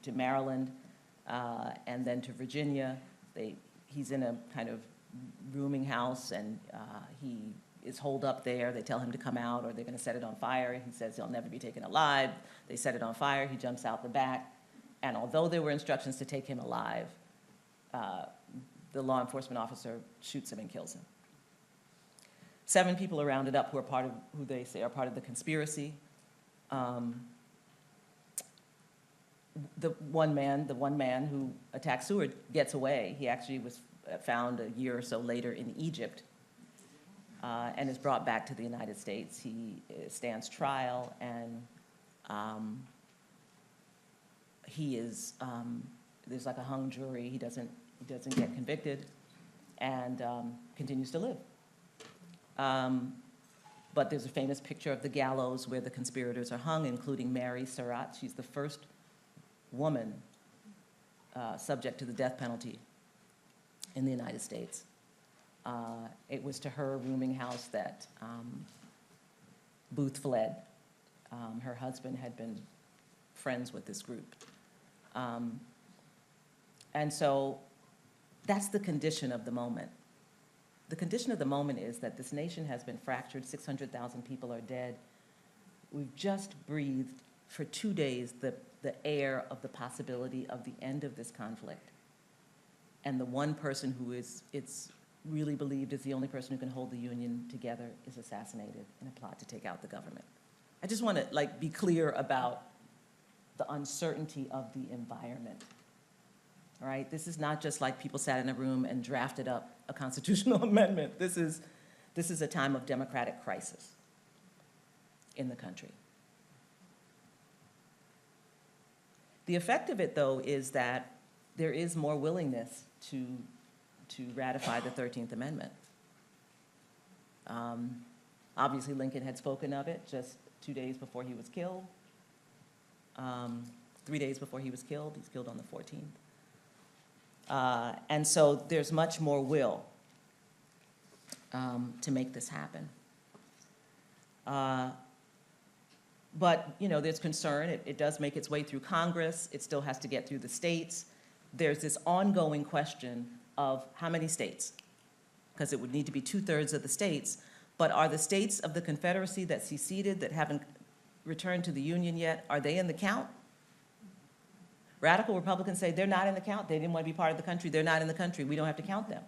to Maryland, and then to Virginia. He's in a kind of rooming house, and he is holed up there. They tell him to come out or they're going to set it on fire. He says he'll never be taken alive. They set it on fire. He jumps out the back. And although there were instructions to take him alive, the law enforcement officer shoots him and kills him. 7 people are rounded up who they say are part of the conspiracy. The one man who attacked Seward gets away. He actually was found a year or so later in Egypt and is brought back to the United States. He stands trial, and there's like a hung jury. He doesn't get convicted and continues to live. But there's a famous picture of the gallows where the conspirators are hung, including Mary Surratt. She's the first woman subject to the death penalty in the United States. It was to her rooming house that Booth fled. Her husband had been friends with this group. And so that's the condition of the moment. The condition of the moment is that this nation has been fractured. 600,000 people are dead. We've just breathed for 2 days the air of the possibility of the end of this conflict. And the one person who it's really believed is the only person who can hold the Union together is assassinated in a plot to take out the government. I just want to be clear about the uncertainty of the environment all right? This is not just like people sat in a room and drafted up a constitutional amendment. This is a time of democratic crisis in the country. The effect of it, though, is that there is more willingness to ratify the 13th Amendment. Obviously, Lincoln had spoken of it just 2 days before he was killed. 3 days before he was killed. He's killed on the 14th. And so there's much more will to make this happen. But, you know, there's concern. It does make its way through Congress. It still has to get through the states. There's this ongoing question of how many states, because it would need to be 2/3 of the states. But are the states of the Confederacy that seceded, that haven't returned to the Union yet, are they in the count? Radical Republicans say they're not in the count. They didn't want to be part of the country. They're not in the country. We don't have to count them.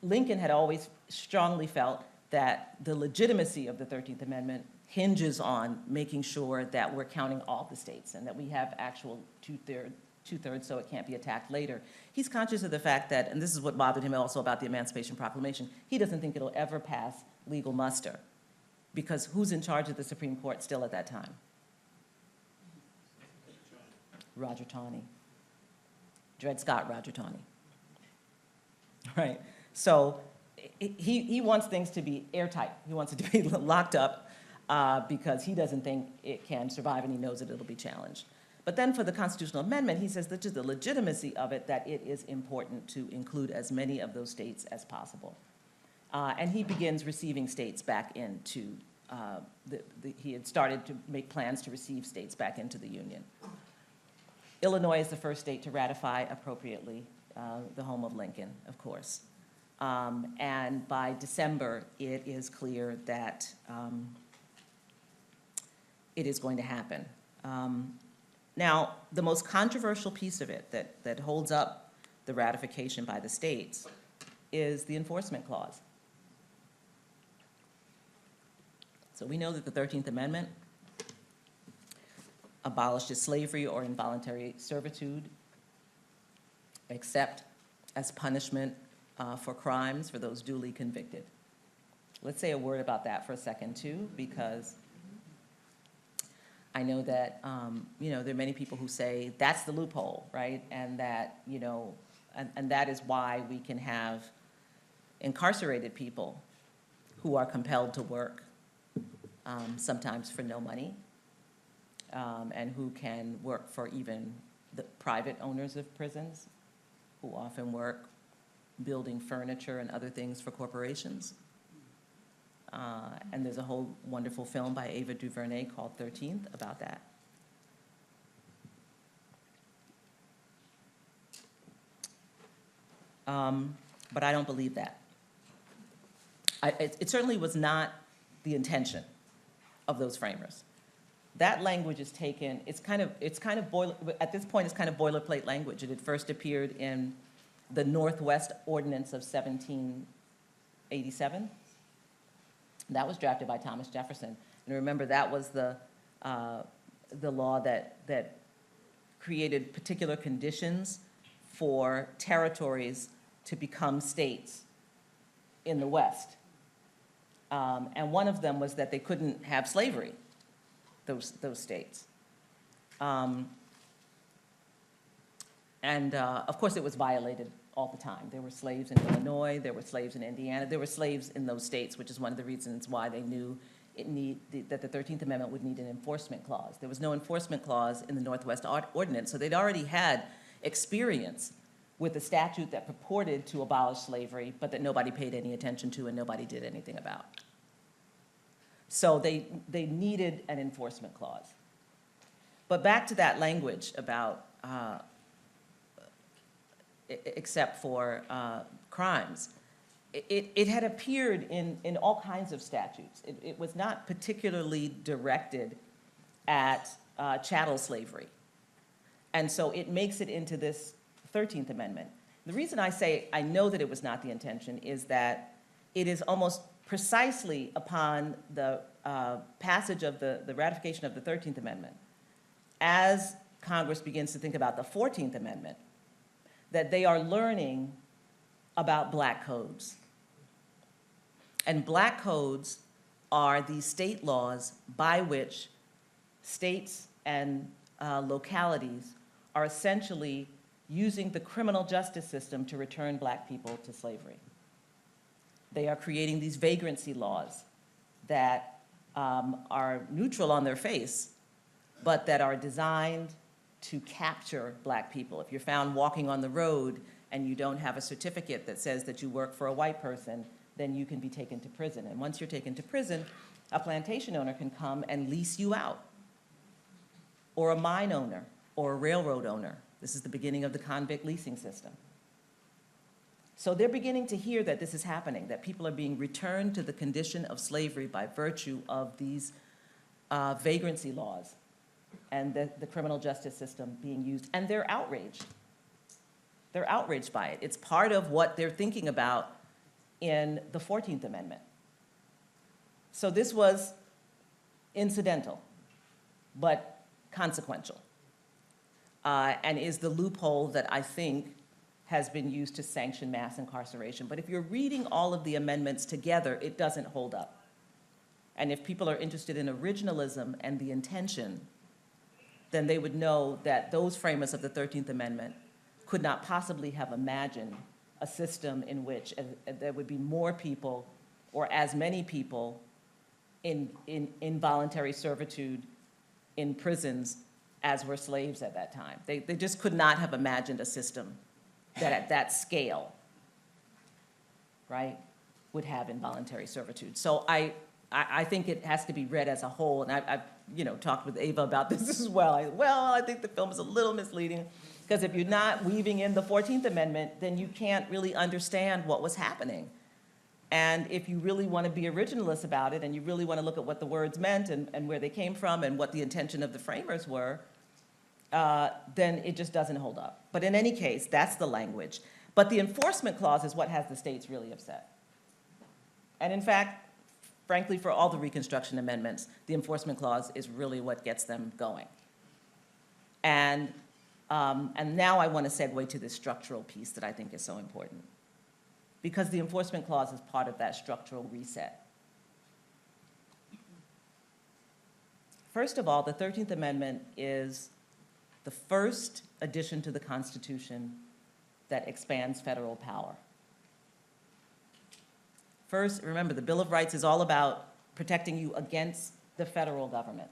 Lincoln had always strongly felt that the legitimacy of the 13th Amendment hinges on making sure that we're counting all the states and that we have actual two-thirds so it can't be attacked later. He's conscious of the fact that, and this is what bothered him also about the Emancipation Proclamation, he doesn't think it'll ever pass legal muster, because who's in charge of the Supreme Court still at that time? Roger Taney. Dred Scott Roger Taney. Right? So he wants things to be airtight. He wants it to be locked up because he doesn't think it can survive, and he knows that it'll be challenged. But then for the constitutional amendment, he says that just the legitimacy of it, that it is important to include as many of those states as possible. And he begins receiving states back into, he had started to make plans to receive states back into the Union. Illinois is the first state to ratify appropriately, the home of Lincoln, of course. And by December, it is clear that it is going to happen. Now, the most controversial piece of it that holds up the ratification by the states is the enforcement clause. So we know that the 13th Amendment abolishes slavery or involuntary servitude, except as punishment for crimes for those duly convicted. Let's say a word about that for a second, too, because I know that, you know, there are many people who say that's the loophole, right? And that, you know, and that is why we can have incarcerated people who are compelled to work, sometimes for no money, and who can work for even the private owners of prisons, who often work building furniture and other things for corporations. And there's a whole wonderful film by Ava DuVernay called 13th about that. But I don't believe that. It certainly was not the intention of those framers. That language is taken, at this point, it's kind of boilerplate language. It had first appeared in the Northwest Ordinance of 1787. That was drafted by Thomas Jefferson. And remember, that was the law that created particular conditions for territories to become states in the West. And one of them was that they couldn't have slavery, those states. Of course, it was violated all the time. There were slaves in Illinois, there were slaves in Indiana, there were slaves in those states, which is one of the reasons why they knew that the 13th Amendment would need an enforcement clause. There was no enforcement clause in the Northwest Ordinance, so they'd already had experience with a statute that purported to abolish slavery, but that nobody paid any attention to and nobody did anything about. So they needed an enforcement clause. But back to that language about except for crimes. It had appeared in all kinds of statutes. It was not particularly directed at chattel slavery. And so it makes it into this 13th Amendment. The reason I say I know that it was not the intention is that it is almost precisely upon the passage of the ratification of the 13th Amendment, as Congress begins to think about the 14th Amendment, that they are learning about Black codes. And Black codes are these state laws by which states and localities are essentially using the criminal justice system to return Black people to slavery. They are creating these vagrancy laws that are neutral on their face, but that are designed to capture Black people. If you're found walking on the road and you don't have a certificate that says that you work for a white person, then you can be taken to prison. And once you're taken to prison, a plantation owner can come and lease you out, or a mine owner, or a railroad owner. This is the beginning of the convict leasing system. So they're beginning to hear that this is happening, that people are being returned to the condition of slavery by virtue of these vagrancy laws and the criminal justice system being used. And they're outraged. They're outraged by it. It's part of what they're thinking about in the 14th Amendment. So this was incidental, but consequential, and is the loophole that I think has been used to sanction mass incarceration. But if you're reading all of the amendments together, it doesn't hold up. And if people are interested in originalism and the intention, then they would know that those framers of the 13th Amendment could not possibly have imagined a system in which there would be more people, or as many people, in involuntary servitude in prisons as were slaves at that time. They just could not have imagined a system that at that scale, right, would have involuntary servitude. So I think it has to be read as a whole, and I've talked with Ava about this as well. I think the film is a little misleading, because if you're not weaving in the 14th Amendment, then you can't really understand what was happening. And if you really want to be originalist about it, and you really want to look at what the words meant and where they came from and what the intention of the framers were, then it just doesn't hold up. But in any case, that's the language. But the enforcement clause is what has the states really upset. And in fact, frankly, for all the Reconstruction amendments, the enforcement clause is really what gets them going. And now I want to segue to this structural piece that I think is so important, because the enforcement clause is part of that structural reset. First of all, the 13th Amendment is the first addition to the Constitution that expands federal power. First, remember, the Bill of Rights is all about protecting you against the federal government.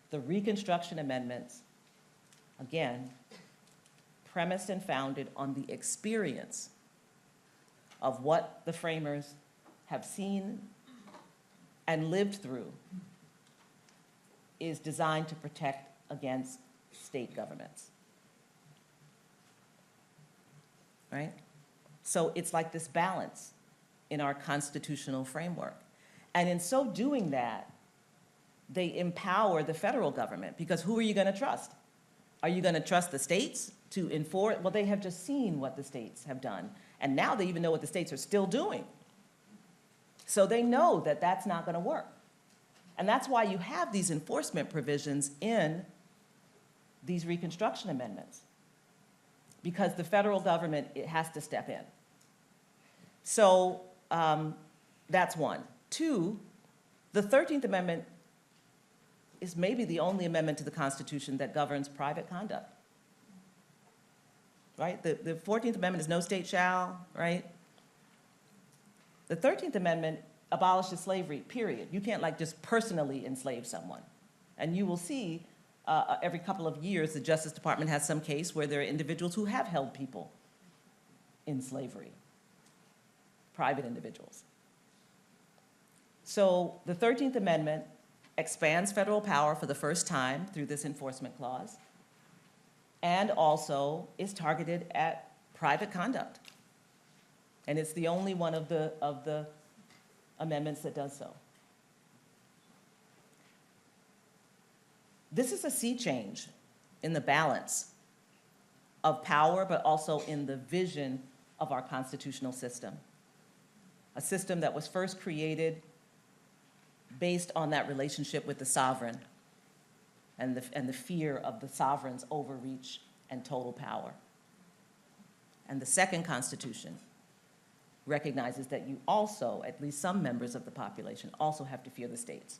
The Reconstruction amendments, again, premised and founded on the experience of what the framers have seen and lived through, is designed to protect against state governments, right? So it's like this balance in our constitutional framework. And in so doing that, they empower the federal government, because who are you going to trust? Are you going to trust the states to enforce? Well, they have just seen what the states have done, and now they even know what the states are still doing. So they know that that's not going to work. And that's why you have these enforcement provisions in these Reconstruction amendments, because the federal government, it has to step in. So that's one. Two, the 13th Amendment is maybe the only amendment to the Constitution that governs private conduct, right? The 14th Amendment is no state shall, right? The 13th Amendment abolishes slavery, period. You can't just personally enslave someone. And you will see every couple of years, the Justice Department has some case where there are individuals who have held people in slavery, private individuals. So the 13th Amendment expands federal power for the first time through this enforcement clause, and also is targeted at private conduct. And it's the only one of the amendments that does so. This is a sea change in the balance of power, but also in the vision of our constitutional system. A system that was first created based on that relationship with the sovereign and the fear of the sovereign's overreach and total power. And the second Constitution recognizes that you also, at least some members of the population, also have to fear the states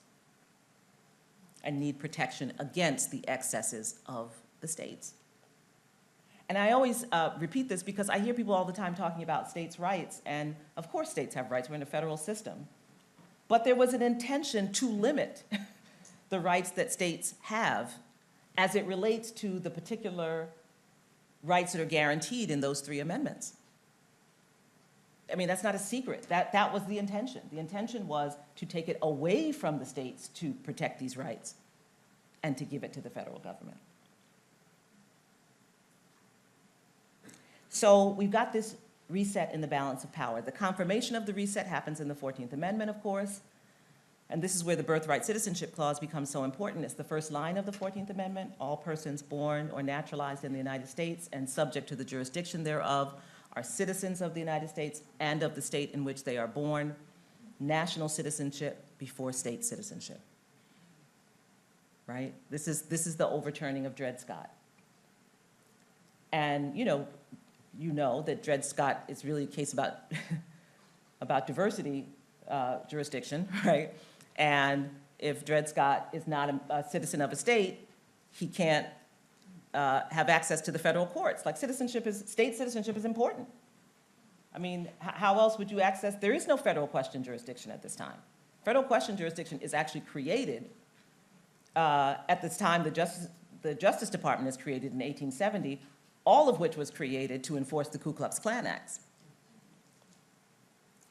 and need protection against the excesses of the states. And I always repeat this because I hear people all the time talking about states' rights, and of course states have rights, we're in a federal system. But there was an intention to limit the rights that states have as it relates to the particular rights that are guaranteed in those 3 amendments. I mean, that's not a secret. That was the intention. The intention was to take it away from the states to protect these rights and to give it to the federal government. So we've got this reset in the balance of power. The confirmation of the reset happens in the 14th Amendment, of course, and this is where the birthright citizenship clause becomes so important. It's the first line of the 14th Amendment. All persons born or naturalized in the United States and subject to the jurisdiction thereof are citizens of the United States and of the state in which they are born. National citizenship before state citizenship. Right? This is the overturning of Dred Scott. And you know that Dred Scott is really a case about about diversity jurisdiction, right? And if Dred Scott is not a citizen of a state, he can't have access to the federal courts. Like state citizenship is important. I mean, how else would you access? There is no federal question jurisdiction at this time. Federal question jurisdiction is actually created at this time the Justice Department is created in 1870, all of which was created to enforce the Ku Klux Klan Acts.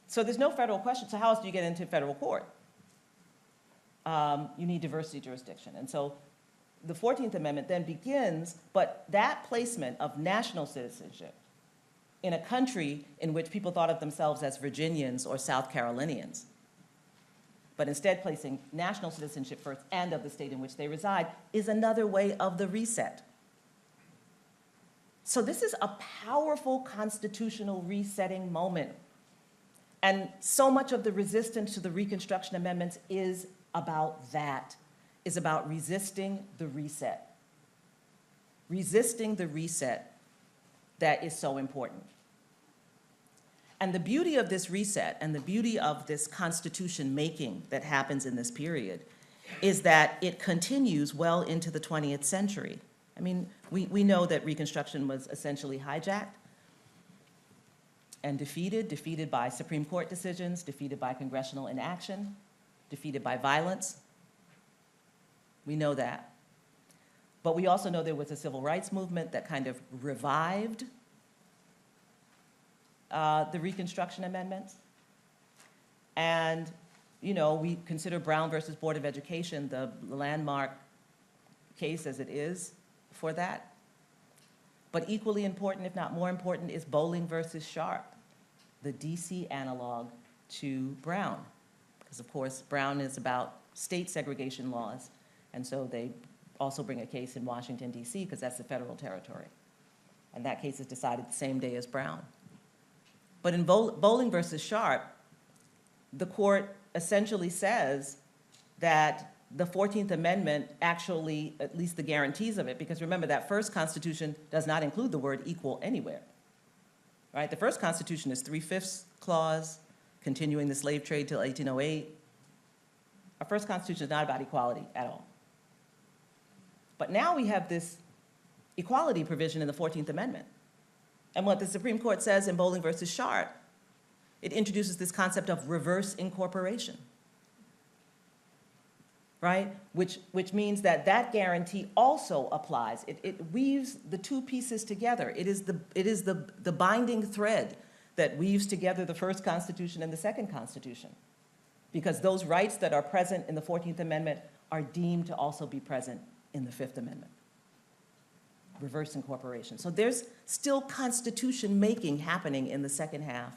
So there's no federal question. So how else do you get into federal court? You need diversity jurisdiction. And so the 14th Amendment then begins, but that placement of national citizenship in a country in which people thought of themselves as Virginians or South Carolinians, but instead placing national citizenship first and of the state in which they reside, is another way of the reset. So this is a powerful constitutional resetting moment. And so much of the resistance to the Reconstruction Amendments is about that, is about resisting the reset. Resisting the reset that is so important. And the beauty of this reset and the beauty of this constitution making that happens in this period is that it continues well into the 20th century. I mean, we know that Reconstruction was essentially hijacked and defeated by Supreme Court decisions, defeated by congressional inaction, defeated by violence. We know that. But we also know there was a civil rights movement that kind of revived the Reconstruction Amendments. And, we consider Brown versus Board of Education the landmark case as it is for that. But equally important, if not more important, is Bowling versus Sharp, the DC analog to Brown. Because of course, Brown is about state segregation laws, and so they also bring a case in Washington, DC, because that's the federal territory. And that case is decided the same day as Brown. But in Bowling versus Sharp, the court essentially says that the 14th Amendment actually, at least the guarantees of it, because remember that first Constitution does not include the word equal anywhere, right? The first Constitution is 3/5 clause, continuing the slave trade till 1808. Our first Constitution is not about equality at all. But now we have this equality provision in the 14th Amendment. And what the Supreme Court says in Bowling versus Sharp, it introduces this concept of reverse incorporation, right? Which means that guarantee also applies. It weaves the two pieces together. It is the binding thread that weaves together the first Constitution and the second Constitution, because those rights that are present in the 14th Amendment are deemed to also be present in the Fifth Amendment. Reverse incorporation. So there's still constitution making happening in the second half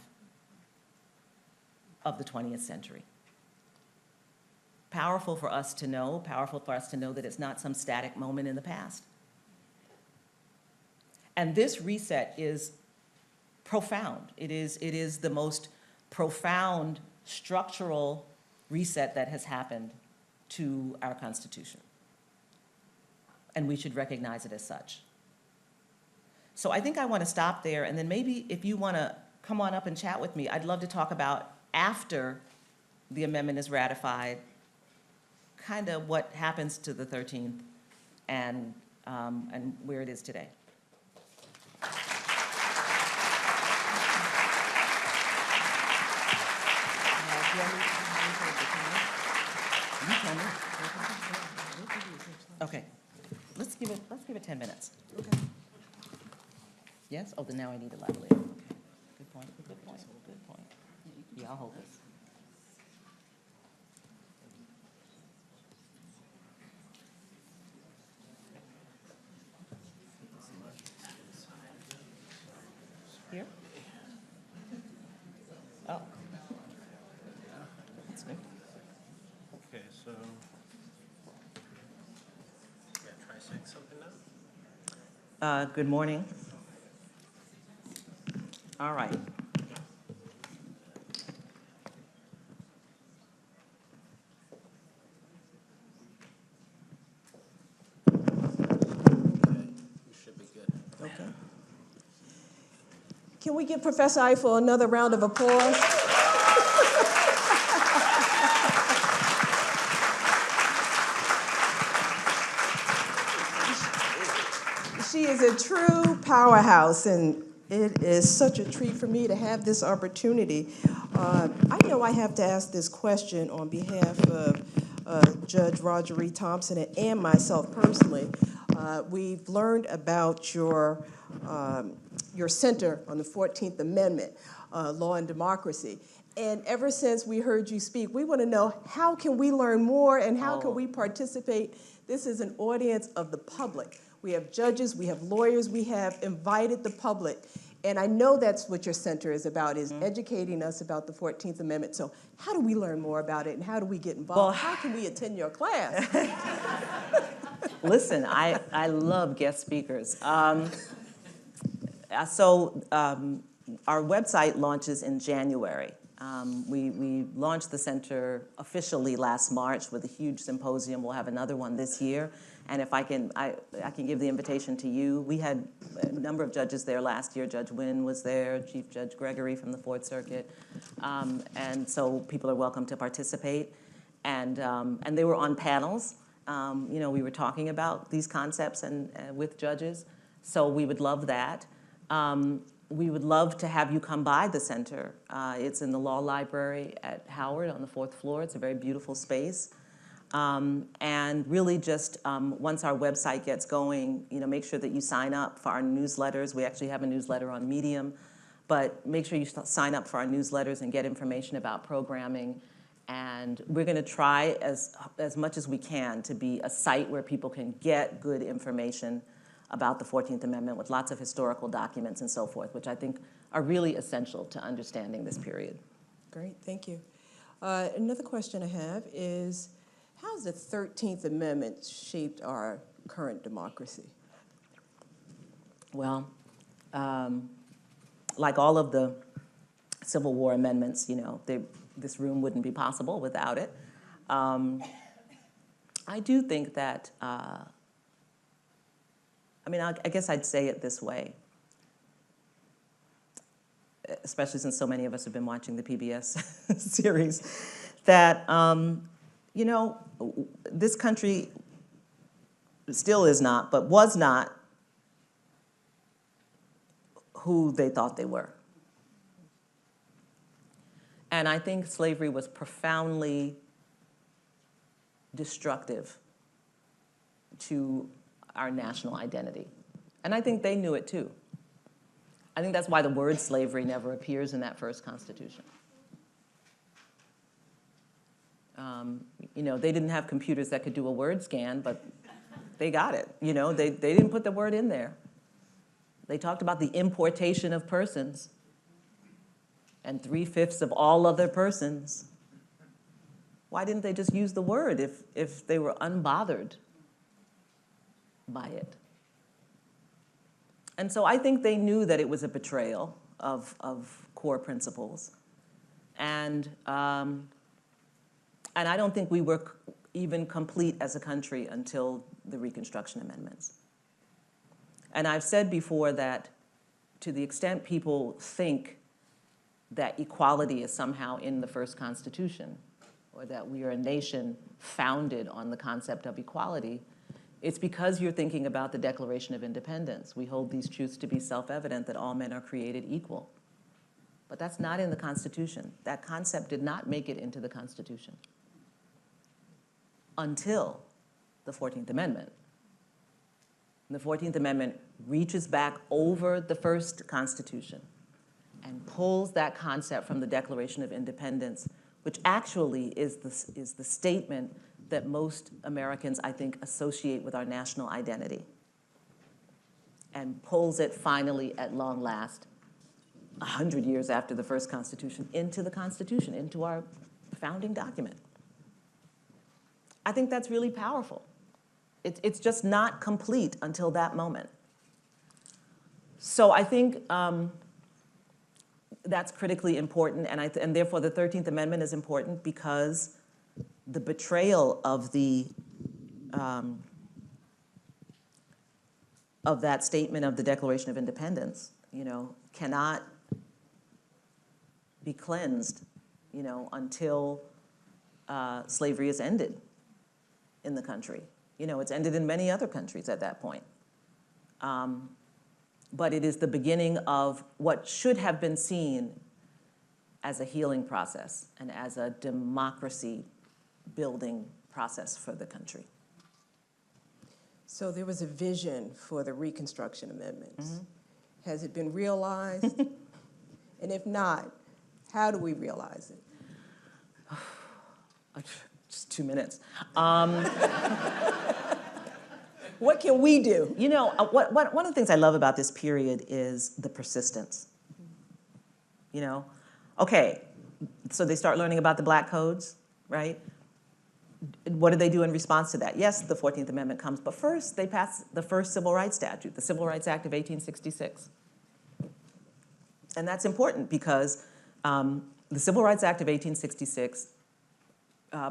of the 20th century. Powerful for us to know that it's not some static moment in the past. And this reset is profound. It is the most profound structural reset that has happened to our Constitution. And we should recognize it as such. So I think I want to stop there, and then maybe if you want to come on up and chat with me, I'd love to talk about after the amendment is ratified, kind of what happens to the 13th and where it is today. Okay, let's give it 10 minutes. Okay. Yes? Oh, then now I need a lavalier. Okay. Good point, good point, good point. Yeah, I'll hold this. Here? Oh. That's good. Okay, so, yeah, try saying something now. Good morning. All right. Okay, you should be good. Okay. Can we give Professor Eiffel another round of applause? She is a true powerhouse, and it is such a treat for me to have this opportunity. I know I have to ask this question on behalf of Judge Roger E. Thompson and myself personally. We've learned about your center on the 14th Amendment, Law and Democracy. And ever since we heard you speak, we want to know, how can we learn more and how can we participate? This is an audience of the public. We have judges, we have lawyers, we have invited the public. And I know that's what your center is about, is educating us about the 14th Amendment. So how do we learn more about it and how do we get involved? Well, how can we attend your class? Listen, I love guest speakers. Our website launches in January. We launched the center officially last March with a huge symposium. We'll have another one this year. And if I can give the invitation to you. We had a number of judges there last year. Judge Wynn was there, Chief Judge Gregory from the Fourth Circuit. And so people are welcome to participate. And they were on panels. We were talking about these concepts and with judges. So we would love that. We would love to have you come by the center. It's in the law library at Howard on the 4th floor. It's a very beautiful space. And really just once our website gets going, make sure that you sign up for our newsletters. We actually have a newsletter on Medium, but make sure you sign up for our newsletters and get information about programming. And we're going to try as much as we can to be a site where people can get good information about the 14th Amendment with lots of historical documents and so forth, which I think are really essential to understanding this period. Great, thank you. Another question I have is, how has the 13th Amendment shaped our current democracy? Well, like all of the Civil War amendments, this room wouldn't be possible without it. I do think that, I guess I'd say it this way, especially since so many of us have been watching the PBS series, that, this country still is not, but was not who they thought they were. And I think slavery was profoundly destructive to our national identity. And I think they knew it too. I think that's why the word slavery never appears in that first Constitution. They didn't have computers that could do a word scan, but they got it. They didn't put the word in there. They talked about the importation of persons and 3/5 of all other persons. Why didn't they just use the word if they were unbothered by it? And so I think they knew that it was a betrayal of core principles. And I don't think we were even complete as a country until the Reconstruction Amendments. And I've said before that to the extent people think that equality is somehow in the first Constitution, or that we are a nation founded on the concept of equality, it's because you're thinking about the Declaration of Independence. We hold these truths to be self-evident, that all men are created equal. But that's not in the Constitution. That concept did not make it into the Constitution until the 14th Amendment. And the 14th Amendment reaches back over the first Constitution and pulls that concept from the Declaration of Independence, which actually is the statement that most Americans, I think, associate with our national identity, and pulls it finally, at long last, 100 years after the first Constitution, into the Constitution, into our founding document. I think that's really powerful. It's just not complete until that moment. So I think that's critically important, and therefore the 13th Amendment is important, because the betrayal of that statement of the Declaration of Independence, cannot be cleansed, until slavery is ended in the country. It's ended in many other countries at that point. But it is the beginning of what should have been seen as a healing process and as a democracy building process for the country. So there was a vision for the Reconstruction Amendments. Has it been realized? And if not, how do we realize it? Just 2 minutes. What can we do? One of the things I love about this period is the persistence. Okay, so they start learning about the Black codes, right? What do they do in response to that? Yes, the 14th Amendment comes, but first they pass the first Civil Rights Statute, the Civil Rights Act of 1866. And that's important because the Civil Rights Act of 1866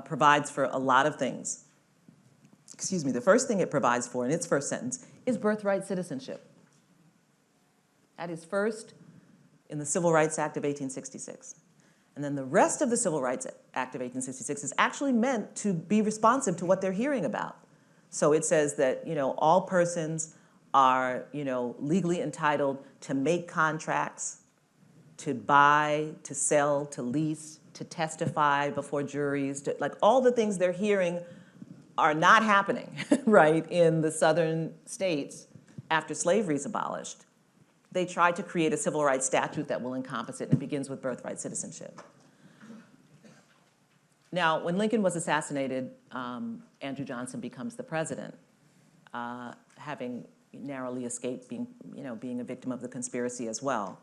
provides for a lot of things. Excuse me, the first thing it provides for in its first sentence is birthright citizenship. That is first in the Civil Rights Act of 1866. And then the rest of the Civil Rights Act of 1866 is actually meant to be responsive to what they're hearing about. So it says that, all persons are, legally entitled to make contracts, to buy, to sell, to lease, to testify before juries, like all the things they're hearing are not happening, right, in the southern states after slavery is abolished. They tried to create a civil rights statute that will encompass it, and it begins with birthright citizenship. Now, when Lincoln was assassinated, Andrew Johnson becomes the president, having narrowly escaped being a victim of the conspiracy as well.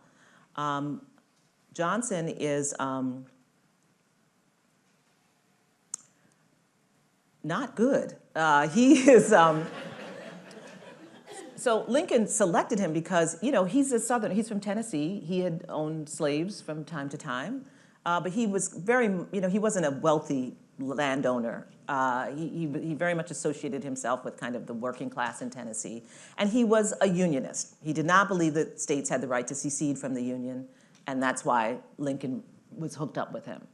Johnson is not good. He is. So Lincoln selected him because he's a Southern. He's from Tennessee. He had owned slaves from time to time, but he was he wasn't a wealthy landowner. He very much associated himself with kind of the working class in Tennessee, and he was a Unionist. He did not believe that states had the right to secede from the Union, and that's why Lincoln was hooked up with him.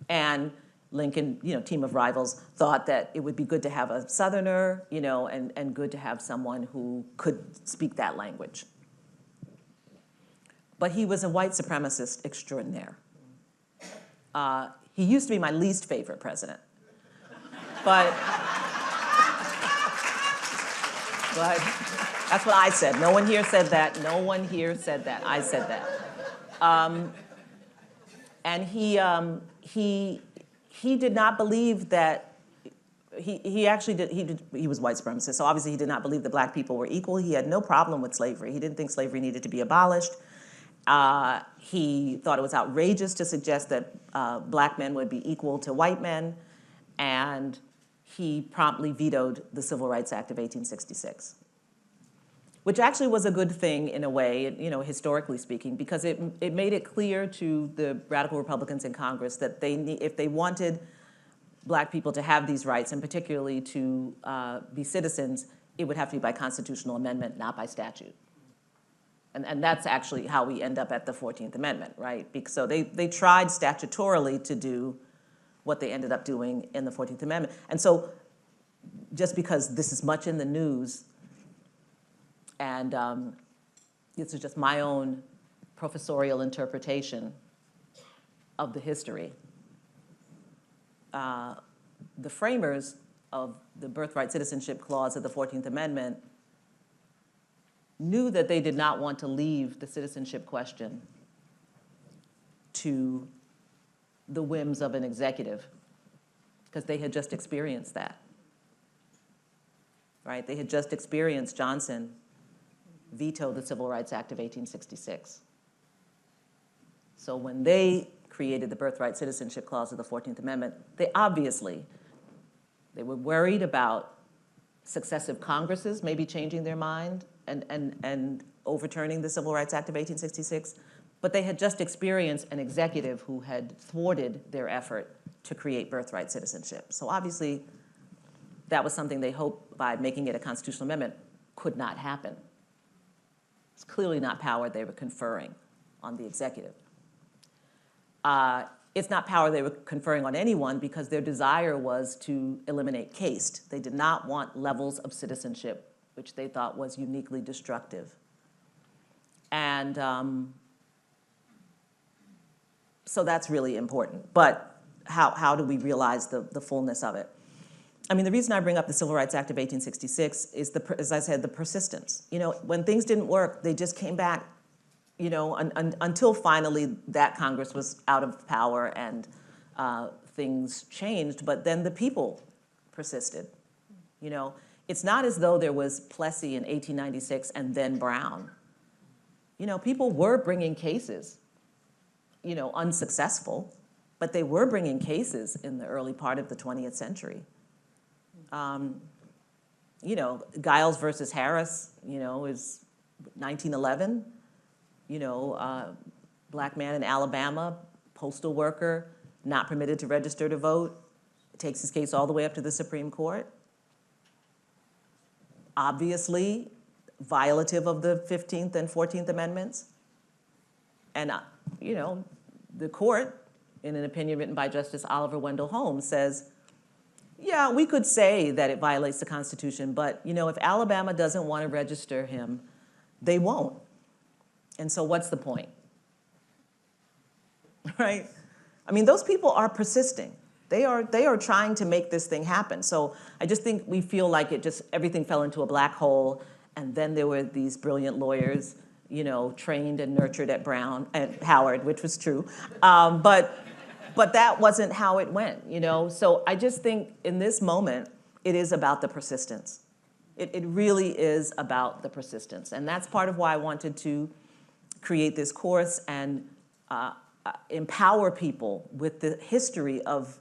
And Lincoln, team of rivals, thought that it would be good to have a Southerner, and good to have someone who could speak that language. But he was a white supremacist extraordinaire. He used to be my least favorite president. But that's what I said. No one here said that. No one here said that. I said that. And he did not believe that, he was white supremacist, so obviously he did not believe that Black people were equal. He had no problem with slavery. He didn't think slavery needed to be abolished. He thought it was outrageous to suggest that Black men would be equal to white men, and he promptly vetoed the Civil Rights Act of 1866. Which actually was a good thing in a way, historically speaking, because it made it clear to the radical Republicans in Congress that if they wanted Black people to have these rights, and particularly to be citizens, it would have to be by constitutional amendment, not by statute. And that's actually how we end up at the 14th Amendment, right? So they tried statutorily to do what they ended up doing in the 14th Amendment. And so just because this is much in the news, and this is just my own professorial interpretation of the history, the framers of the Birthright Citizenship Clause of the 14th Amendment knew that they did not want to leave the citizenship question to the whims of an executive, because they had just experienced that, right? They had just experienced Johnson veto the Civil Rights Act of 1866. So when they created the Birthright Citizenship Clause of the 14th Amendment, they were worried about successive Congresses maybe changing their mind and overturning the Civil Rights Act of 1866, but they had just experienced an executive who had thwarted their effort to create birthright citizenship. So obviously, that was something they hoped by making it a constitutional amendment could not happen. It's clearly not power they were conferring on the executive. It's not power they were conferring on anyone because their desire was to eliminate caste. They did not want levels of citizenship, which they thought was uniquely destructive. And so that's really important. But how do we realize the fullness of it? I mean, the reason I bring up the Civil Rights Act of 1866 is, as I said, the persistence. You know, when things didn't work, they just came back, you know, until finally that Congress was out of power and things changed, but then the people persisted. You know, it's not as though there was Plessy in 1896 and then Brown. You know, people were bringing cases, you know, unsuccessful, but they were bringing cases in the early part of the 20th century. You know, Giles versus Harris, you know, is 1911. You know, black man in Alabama, postal worker, not permitted to register to vote, takes his case all the way up to the Supreme Court. Obviously, violative of the 15th and 14th Amendments. And, you know, the court, in an opinion written by Justice Oliver Wendell Holmes, says, yeah, we could say that it violates the Constitution, but, you know, if Alabama doesn't want to register him, they won't. And so what's the point? Right? I mean, those people are persisting. They are trying to make this thing happen. So I just think we feel like everything fell into a black hole, and then there were these brilliant lawyers, you know, trained and nurtured at Brown and Howard, which was true. But that wasn't how it went, you know? So I just think in this moment, it is about the persistence. It really is about the persistence. And that's part of why I wanted to create this course and empower people with the history of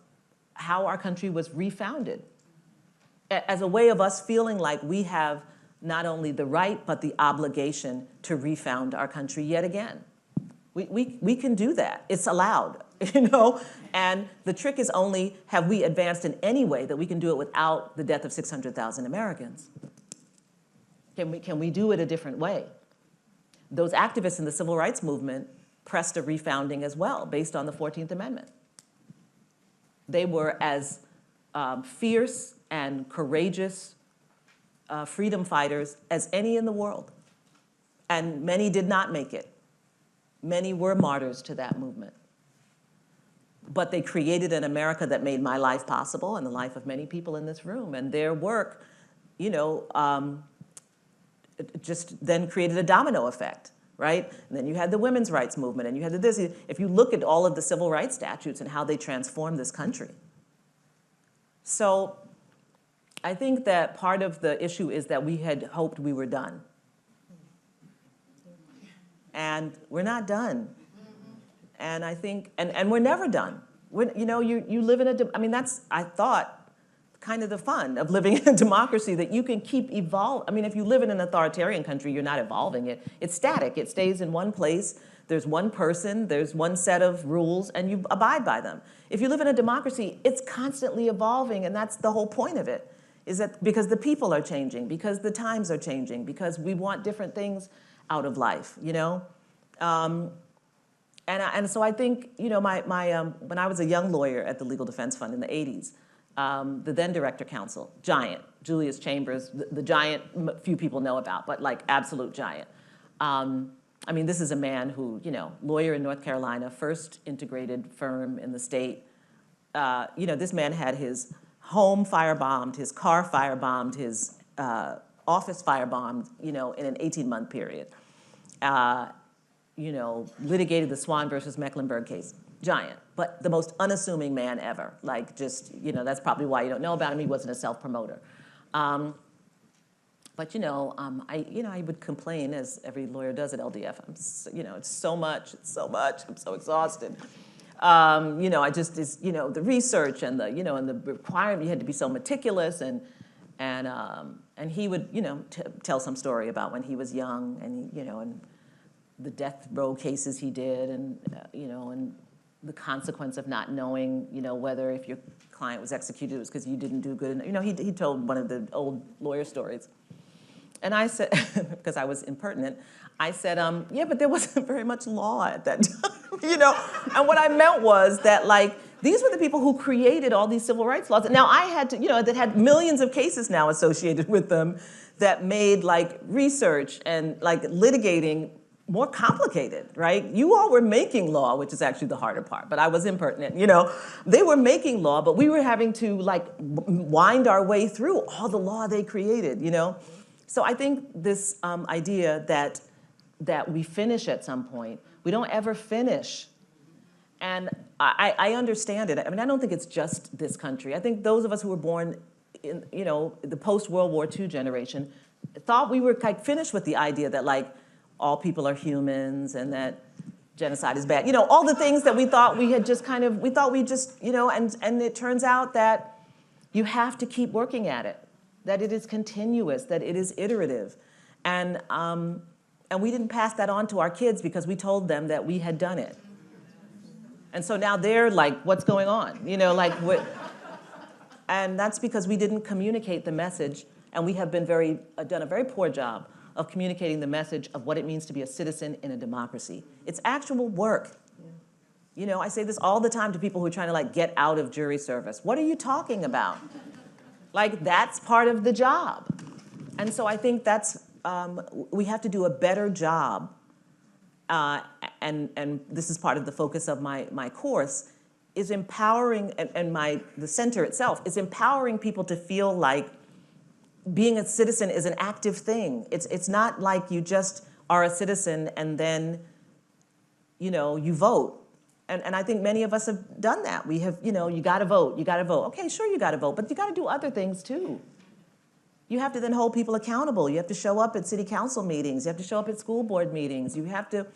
how our country was refounded as a way of us feeling like we have not only the right, but the obligation to refound our country yet again. We can do that. It's allowed, you know? And the trick is only, have we advanced in any way that we can do it without the death of 600,000 Americans? Can we do it a different way? Those activists in the civil rights movement pressed a refounding as well, based on the 14th Amendment. They were as fierce and courageous freedom fighters as any in the world. And many did not make it. Many were martyrs to that movement. But they created an America that made my life possible and the life of many people in this room. And their work, you know, just then created a domino effect, right? And then you had the women's rights movement, and you had this. If you look at all of the civil rights statutes and how they transformed this country. So I think that part of the issue is that we had hoped we were done. And we're not done. And I think, and we're never done. You know, you live in I mean, that's, I thought, kind of the fun of living in a democracy, that you can keep evolving. I mean, if you live in an authoritarian country, you're not evolving it. It's static. It stays in one place. There's one person. There's one set of rules, and you abide by them. If you live in a democracy, it's constantly evolving, and that's the whole point of it. is that because the people are changing, because the times are changing, because we want different things out of life, you know? And so I think, you know, when I was a young lawyer at the Legal Defense Fund in the 80s, the then director counsel, giant, Julius Chambers, the giant few people know about, but like absolute giant. I mean, this is a man who, you know, lawyer in North Carolina, first integrated firm in the state. You know, this man had his home firebombed, his car firebombed, his office firebombed, you know, in an 18-month period. You know, litigated the Swan versus Mecklenburg case. Giant, but the most unassuming man ever. Like, just, you know, that's probably why you don't know about him. He wasn't a self-promoter. But, you know, I would complain, as every lawyer does at LDF. You know, it's so much, I'm so exhausted. You know, you know, the research and the, you know, and the requirement, you had to be so meticulous, and he would, you know, tell some story about when he was young, and, you know, and the death row cases he did, and, you know, and the consequence of not knowing, you know, whether if your client was executed, it was because you didn't do good. You know, he told one of the old lawyer stories. And I said, because I was impertinent, I said, yeah, but there wasn't very much law at that time, you know? And what I meant was that, like, these were the people who created all these civil rights laws. Now, I had to, you know, that had millions of cases now associated with them that made, like, research and, like, litigating more complicated, right? You all were making law, which is actually the harder part, but I was impertinent, you know? They were making law, but we were having to, like, wind our way through all the law they created, you know? So I think this idea that we finish at some point, we don't ever finish. And I understand it. I mean, I don't think it's just this country. I think those of us who were born in, you know, the post-World War II generation thought we were, like, finished with the idea that, like, all people are humans and that genocide is bad. You know, all the things that we thought we had just kind of, we thought we just, you know, and it turns out that you have to keep working at it, that it is continuous, that it is iterative. And we didn't pass that on to our kids because we told them that we had done it. And so now they're like, what's going on? You know, like what? And that's because we didn't communicate the message, and we have been done a very poor job of communicating the message of what it means to be a citizen in a democracy. It's actual work. You know, I say this all the time to people who are trying to, like, get out of jury service. What are you talking about? Like, that's part of the job. And so I think that's, we have to do a better job, and this is part of the focus of my course, is empowering, and the center itself is empowering people to feel like being a citizen is an active thing. It's not like you just are a citizen and then, you know, you vote. And I think many of us have done that. We have, you know, you gotta vote, you gotta vote. Okay, sure you gotta vote, but you gotta do other things too. You have to then hold people accountable. You have to show up at city council meetings. You have to show up at school board meetings. You have to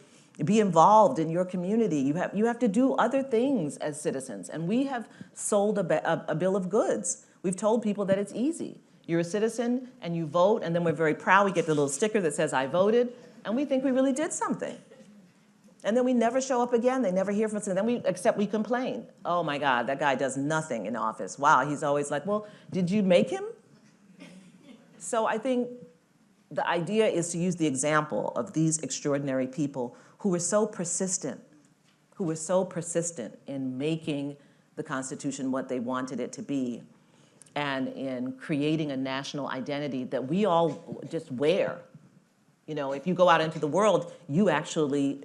be involved in your community. You have to do other things as citizens. And we have sold a bill of goods. We've told people that it's easy. You're a citizen and you vote, and then we're very proud. We get the little sticker that says, I voted, and we think we really did something. And then we never show up again. They never hear from us. And then we complain. Oh my God, that guy does nothing in office. Wow, he's always like, well, did you make him? So I think the idea is to use the example of these extraordinary people who were so persistent, in making the Constitution what they wanted it to be, and in creating a national identity that we all just wear. You know, if you go out into the world, you actually,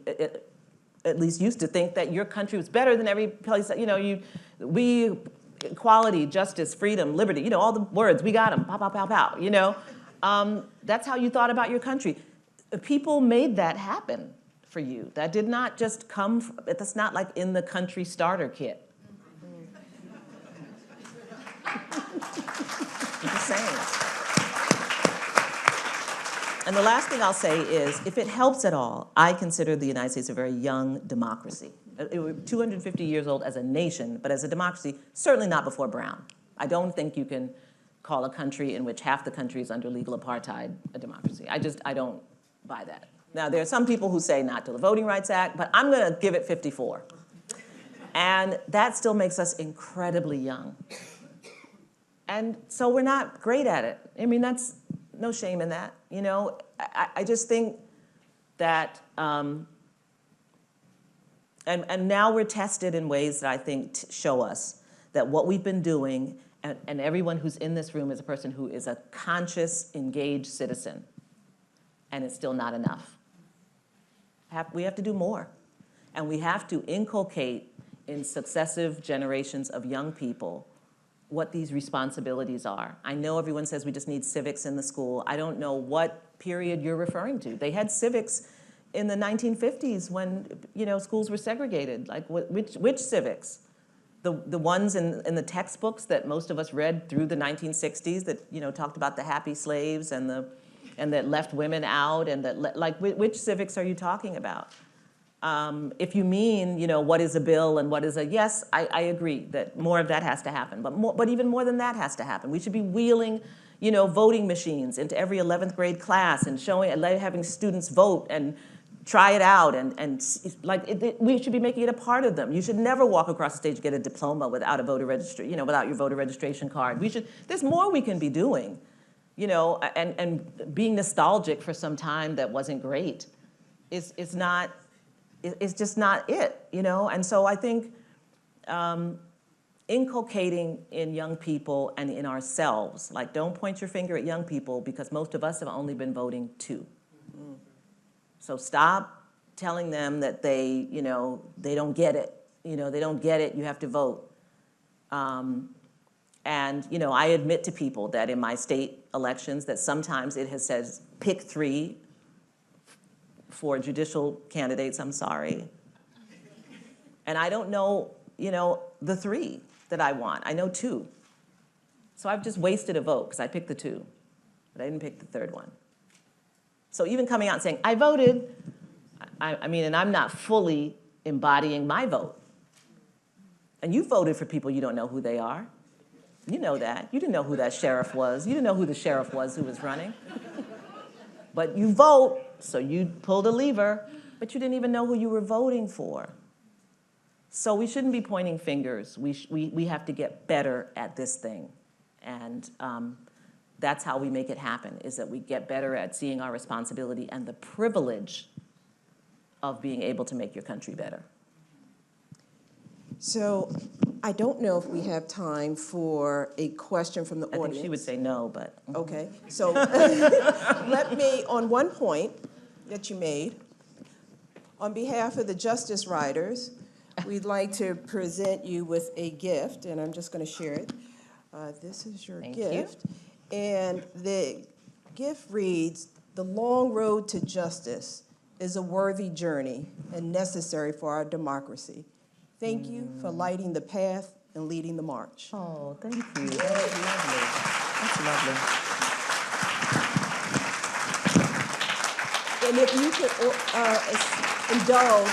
at least used to think that your country was better than every place, you know, we, equality, justice, freedom, liberty, you know, all the words, we got them, pow, pow, pow, pow, you know. That's how you thought about your country. People made that happen for you. That did not just come, that's not like in the country starter kit. I'm just saying. And the last thing I'll say is, if it helps at all, I consider the United States a very young democracy. We're 250 years old as a nation, but as a democracy, certainly not before Brown. I don't think you can call a country in which half the country is under legal apartheid a democracy. I don't buy that. Now, there are some people who say not till the Voting Rights Act, but I'm gonna give it 54. And that still makes us incredibly young. And so we're not great at it. I mean, that's no shame in that. You know, I just think that, and now we're tested in ways that I think show us that what we've been doing, and everyone who's in this room is a person who is a conscious, engaged citizen, and it's still not enough. We have to do more. And we have to inculcate in successive generations of young people what these responsibilities are. I know everyone says we just need civics in the school. I don't know what period you're referring to. They had civics in the 1950s when, you know, schools were segregated. Like, which civics? The ones in the textbooks that most of us read through the 1960s that, you know, talked about the happy slaves and that left women out, and that, like, which civics are you talking about? If you mean, you know, what is a bill and what is a, yes, I agree that more of that has to happen, but even more than that has to happen. We should be wheeling, you know, voting machines into every 11th grade class and having students vote and try it out, we should be making it a part of them. You should never walk across the stage and get a diploma without a voter registration, you know, without your voter registration card. There's more we can be doing, you know, and being nostalgic for some time that wasn't great is not. It's just not it, you know? And so I think inculcating in young people and in ourselves, like, don't point your finger at young people, because most of us have only been voting 2. Mm-hmm. So stop telling them that they, you know, they don't get it. You know, they don't get it, you have to vote. And, you know, I admit to people that in my state elections that sometimes it has said, pick 3 for judicial candidates, I'm sorry. And I don't know, you know, the 3 that I want. I know 2. So I've just wasted a vote because I picked the 2, but I didn't pick the 3rd one. So even coming out and saying, I voted, I mean, and I'm not fully embodying my vote. And you voted for people you don't know who they are. You know that. You didn't know who that sheriff was. You didn't know who the sheriff was who was running. But you vote, so you pulled a lever, but you didn't even know who you were voting for. So we shouldn't be pointing fingers. We have to get better at this thing. And that's how we make it happen, is that we get better at seeing our responsibility and the privilege of being able to make your country better. So I don't know if we have time for a question from the I audience. think she would say no, but. Okay, so let me, on one point that you made, on behalf of the Justice Riders, we'd like to present you with a gift, and I'm just going to share it. This is your Thank gift. And the gift reads, "The long road to justice is a worthy journey and necessary for our democracy. Thank you for lighting the path and leading the march." Oh, thank you. That's lovely. That's lovely. And if you could indulge